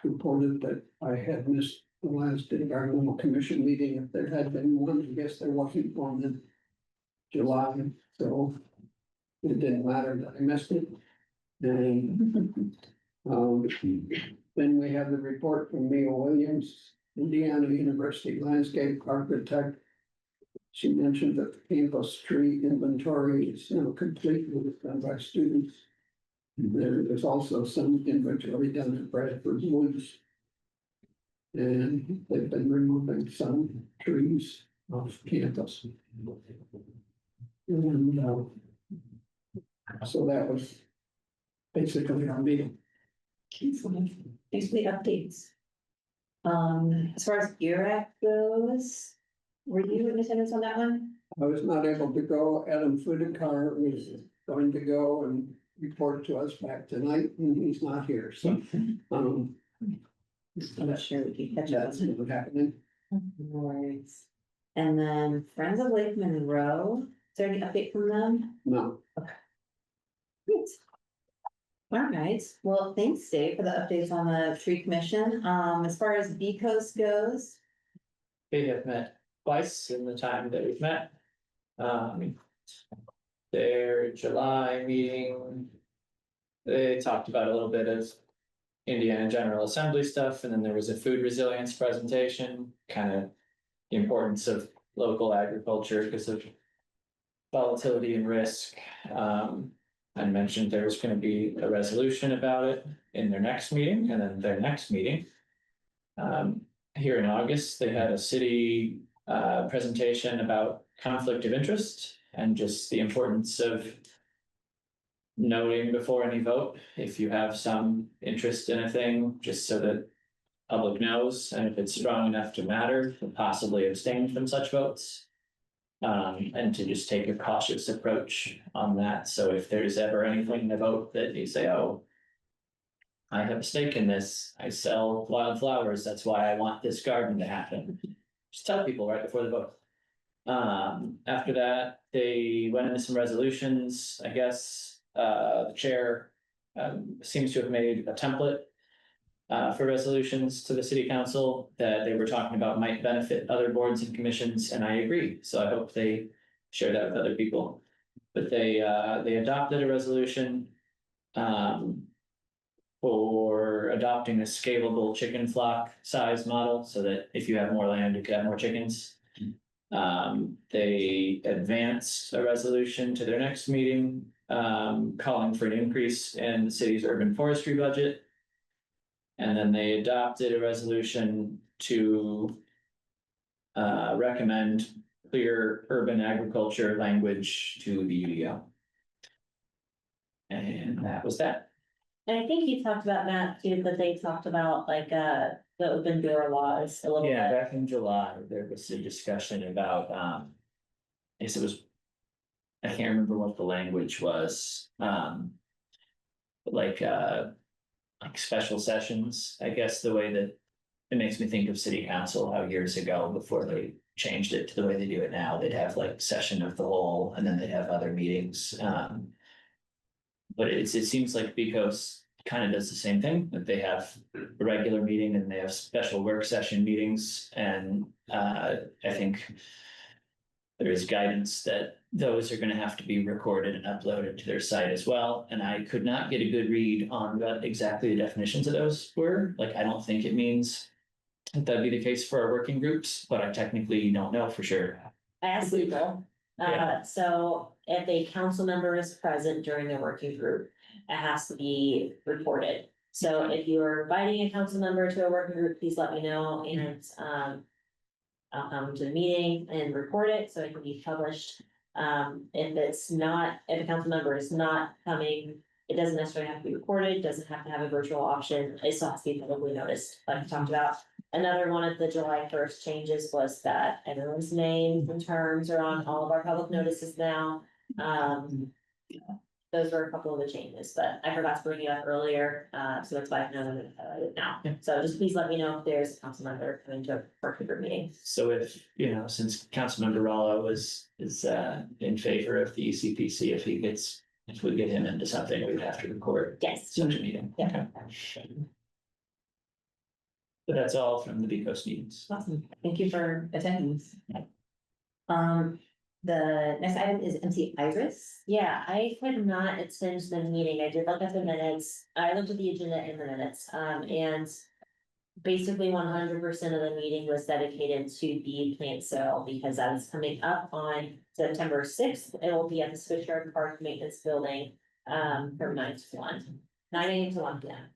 reported that I had missed the last environmental commission meeting. If there had been one, I guess there wasn't one in July, so it didn't matter that I missed it. And Then we have the report from Mia Williams, Indiana University landscape architect. She mentioned that the campus tree inventory is now complete with done by students. There is also some inventory done at Bradford Woods. And they've been removing some trees off campus. And, so that was basically our meeting. Thanks for the updates. As far as URAC goes, were you in attendance on that one? I was not able to go. Adam Fudikar was going to go and report to us back tonight, and he's not here, so. I'm not sure we can catch up. That's what's happening. No worries. And then Friends of Lake Monroe, is there any update from them? No. Great. All right, well, thanks, Dave, for the updates on the tree commission. As far as B Coast goes, They have met twice in the time that we've met. Their July meeting. They talked about a little bit of Indiana General Assembly stuff, and then there was a food resilience presentation, kind of the importance of local agriculture because of volatility and risk. I mentioned there was going to be a resolution about it in their next meeting, and then their next meeting. Here in August, they had a city presentation about conflict of interest and just the importance of noting before any vote if you have some interest in a thing, just so that public knows, and if it's strong enough to matter, to possibly abstain from such votes. And to just take a cautious approach on that. So if there's ever anything in the vote that you say, oh, I have a stake in this, I sell wildflowers, that's why I want this garden to happen. Just tell people right before the vote. After that, they went into some resolutions, I guess, the chair seems to have made a template for resolutions to the city council that they were talking about might benefit other boards and commissions, and I agree. So I hope they share that with other people. But they adopted a resolution for adopting a scalable chicken flock size model so that if you have more land, you could have more chickens. They advanced a resolution to their next meeting calling for an increase in the city's urban forestry budget. And then they adopted a resolution to recommend clear urban agriculture language to the UDO. And that was that. And I think you talked about that too, that they talked about like the open door laws a little Yeah, bit. back in July, there was a discussion about, I guess it was, I can't remember what the language was, like special sessions, I guess the way that it makes me think of city council, how years ago, before they changed it to the way they do it now, they'd have like session of the whole, and then they'd have other meetings. But it seems like Bicos kind of does the same thing, that they have a regular meeting and they have special work session meetings. And I think there is guidance that those are going to have to be recorded and uploaded to their site as well. And I could not get a good read on what exactly the definitions of those were. Like, I don't think it means that that'd be the case for our working groups, but I technically don't know for sure. I asked legal. Yeah. So if a council member is present during a working group, it has to be reported. So if you're inviting a council member to a working group, please let me know, and I'll come to the meeting and report it so it can be published. If it's not, if a council member is not coming, it doesn't necessarily have to be recorded, doesn't have to have a virtual option, it still has to be publicly noticed, like we talked about. Another one of the July 1st changes was that everyone's names and terms are on all of our public notices now. Those were a couple of the changes, but I forgot to bring it up earlier, so that's why I know it now. So just please let me know if there's a council member coming to a working group meeting. So if, since Councilmember Rallo is in favor of the ECPC, if we get him into something, we'd have to record Yes. such a meeting. Yeah. Okay. But that's all from the Bicos meetings. Awesome, thank you for attending. the next item is MC Iris. Yeah, I could not attend the meeting. I did look at the minutes. I looked at the agenda in the minutes, and basically 100% of the meeting was dedicated to the plant sale because that is coming up on September 6th. It will be at the Switchyard Park Maintenance Building, from 9 to 1, 9 a.m. to 1 p.m.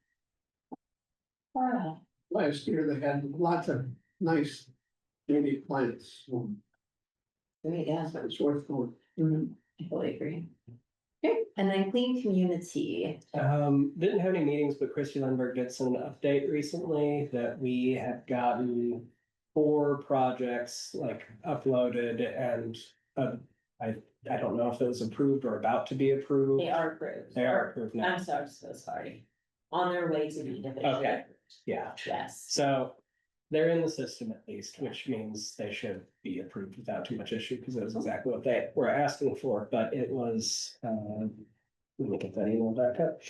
Wow. Last year they had lots of nice native plants. Great, yeah. So it's worth going. I fully agree. Okay, and then clean community. Didn't have any meetings, but Christy Lundberg did send an update recently that we have gotten 4 projects like uploaded and, I don't know if it was approved or about to be approved. They are approved. They are approved now. I'm so sorry. On their way to be division. Okay. Yeah, Yes. so they're in the system at least, which means they should be approved without too much issue, because that was exactly what they were asking for, but it was, let me get that email back up.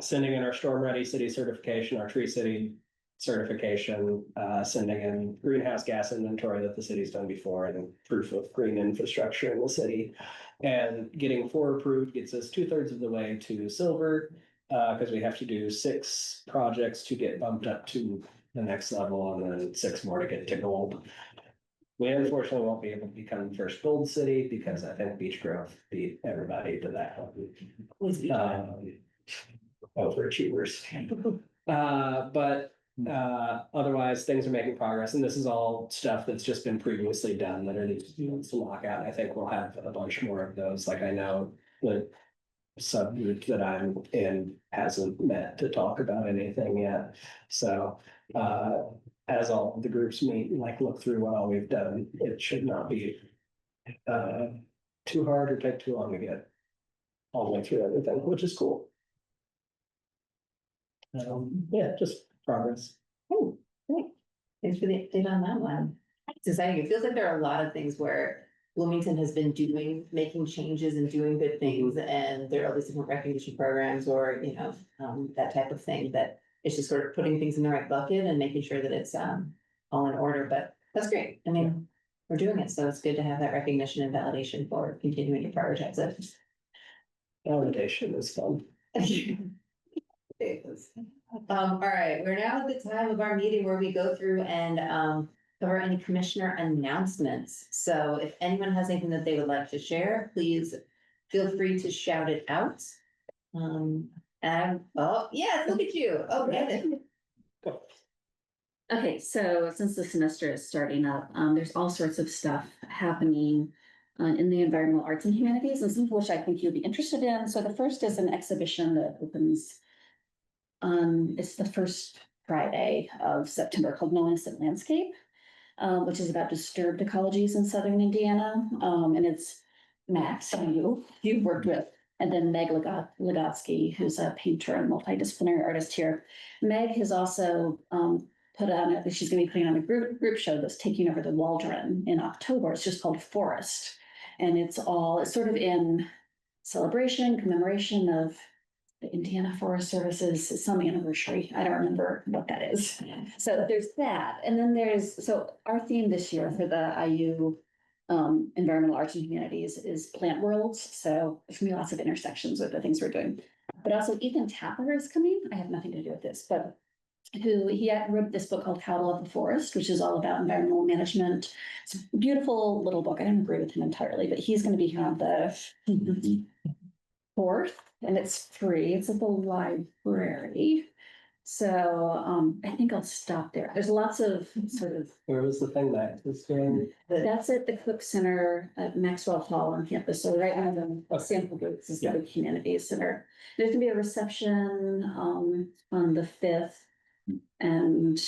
Sending in our storm ready city certification, our tree city certification, sending in greenhouse gas inventory that the city's done before, and proof of green infrastructure in the city. And getting 4 approved gets us 2/3 of the way to silver, because we have to do 6 projects to get bumped up to the next level, and then 6 more to get to gold. We unfortunately won't be able to become the first gold city because I think Beech Grove beat everybody to that one. Overachievers. But otherwise, things are making progress, and this is all stuff that's just been previously done that needs to lock out. I think we'll have a bunch more of those. Like, I know the subgroup that I'm in hasn't met to talk about anything yet. So as all the groups meet and like look through what all we've done, it should not be too hard or take too long to get all the way through everything, which is cool. Yeah, just progress. Oh, great. Thanks for the update on that one. It's exciting. It feels like there are a lot of things where Bloomington has been making changes and doing good things, and there are all these different recognition programs or, you know, that type of thing, that it's just sort of putting things in the right bucket and making sure that it's all in order, but that's great. I mean, we're doing it, so it's good to have that recognition and validation for continuing to prioritize it. Validation is fun. All right, we're now at the time of our meeting where we go through and cover any commissioner announcements. So if anyone has anything that they would like to share, please feel free to shout it out. And, oh, yes, look at you. Okay. Okay, so since the semester is starting up, there's all sorts of stuff happening in the environmental arts and humanities, and some of which I think you'll be interested in. So the first is an exhibition that opens. It's the first Friday of September, called No Innocent Landscape, which is about disturbed ecologies in southern Indiana. And it's Max, who you've worked with, and then Meg Legotsky, who's a painter and multidisciplinary artist here. Meg has also put on she's going to be putting on a group show that's taking over the Waldron in October. It's just called Forest, and it's sort of in celebration, commemoration of the Indiana Forest Service's some anniversary. I don't remember what that is. So there's that. And then so our theme this year for the IU Environmental Arts and Humanities is Plant Worlds. So there's gonna be lots of intersections with the things we're doing. But also Ethan Tapper is coming. I have nothing to do with this, but he wrote this book called How to Love the Forest, which is all about environmental management. It's a beautiful little book. I don't agree with him entirely, but he's going to be here on the 4th, and it's free. It's at the library. So I think I'll stop there. There's lots of sort of. Where was the thing that was going? That's at the Cook Center at Maxwell Hall on campus. So right under the sample groups is the Humanities Center. There's gonna be a reception on the 5th, and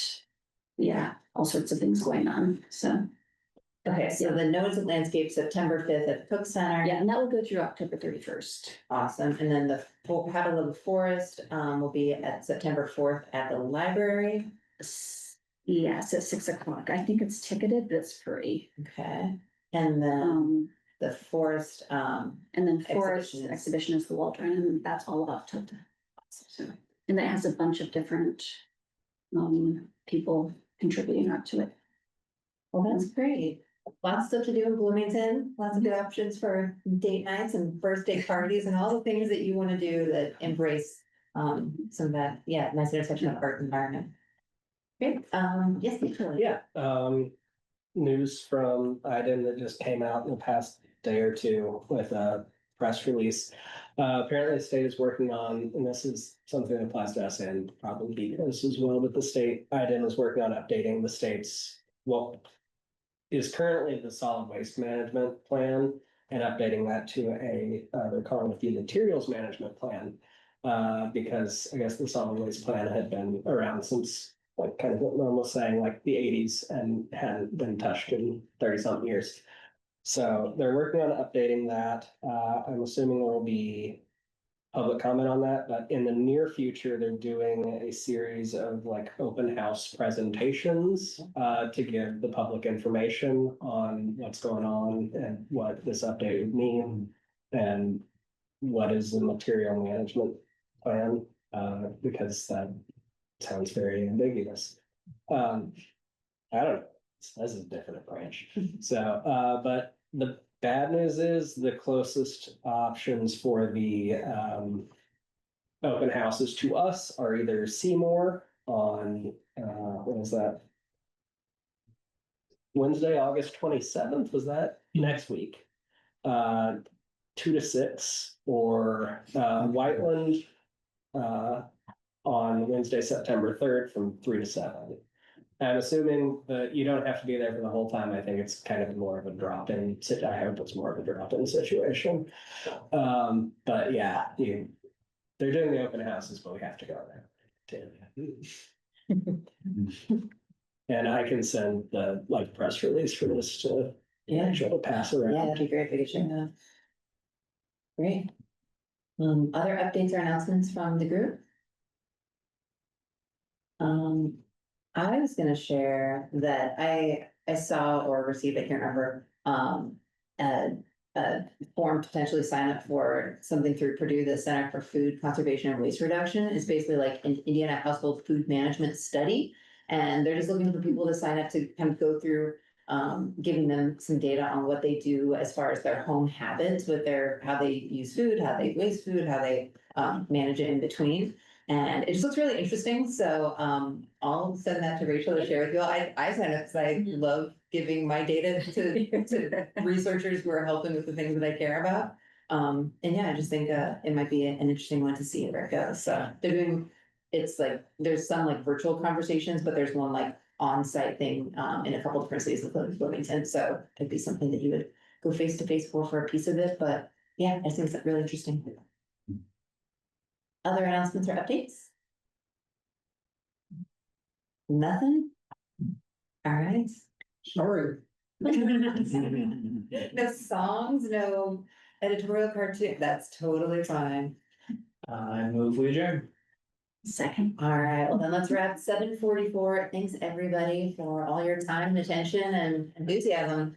yeah, all sorts of things going on. So. Okay, so the Notice of Landscape, September 5th at the Cook Center. Yeah, and that will go through October 31st. Awesome. And then the How to Love the Forest will be at September 4th at the library. Yes, at 6 o'clock. I think it's ticketed, but it's free. Okay. And then the forest and then forest exhibition is the Waldron, and that's all about Tilda. So, and that has a bunch of different people contributing up to it. Well, that's great. lots of stuff to do in Bloomington, lots of good options for date nights and birthday parties and all the things that you want to do that embrace some of that, yeah, nice intersection of art and environment. Great, yes, Nicola. Yeah, news from Iden that just came out in the past day or two with a press release. Apparently the state is working on, and this is something that applies to us and probably this as well, but the state, Iden is working on updating the state's, well, is currently the solid waste management plan and updating that to they're calling it the materials management plan. Because I guess the solid waste plan had been around since like kind of what Norm was saying, like the 80s and hadn't been touched in 30-something years. So they're working on updating that. I'm assuming there will be public comment on that, but in the near future, they're doing a series of like open house presentations to give the public information on what's going on and what this update would mean and what is the material management plan, because that sounds very ambiguous. I don't know. This is a different approach. So, but the bad news is the closest options for the open houses to us are either Seymour on what was that? Wednesday, August 27th. Was that next week? 2 to 6, or Whiteland on Wednesday, September 3rd from 3 to 7. I'm assuming that you don't have to be there for the whole time. I think it's kind of more of a drop-in. I hope it's more of a drop-in situation. But yeah, they're doing the open houses, but we have to go there. And I can send the like press release for this to try to pass Yeah, around. that'd be great if we could share that. Great. Other updates or announcements from the group? I was gonna share that I saw or received, I can't remember, a form to potentially sign up for something through Purdue, the Center for Food Conservation and Waste Reduction. It's basically like an Indiana household food management study. And they're just looking for people to sign up to kind of go through giving them some data on what they do as far as their home habits with how they use food, how they waste food, how they manage it in between. And it just looks really interesting. So I'll send that to Rachel to share with you all. I signed up because I love giving my data to researchers who are helping with the things that I care about. And yeah, I just think it might be an interesting one to see where it goes. So they're doing, it's like, there's some like virtual conversations, but there's one like on-site thing in a couple different cities, including Bloomington. So it'd be something that you would go face-to-face for a piece of it. But yeah, I think it's really interesting. Other announcements or updates? Nothing? All right. Sorry. No songs, no editorial cartoon. That's totally fine. I move we adjourn. Second. All right, well then let's wrap 7:44. Thanks everybody for all your time and attention and enthusiasm.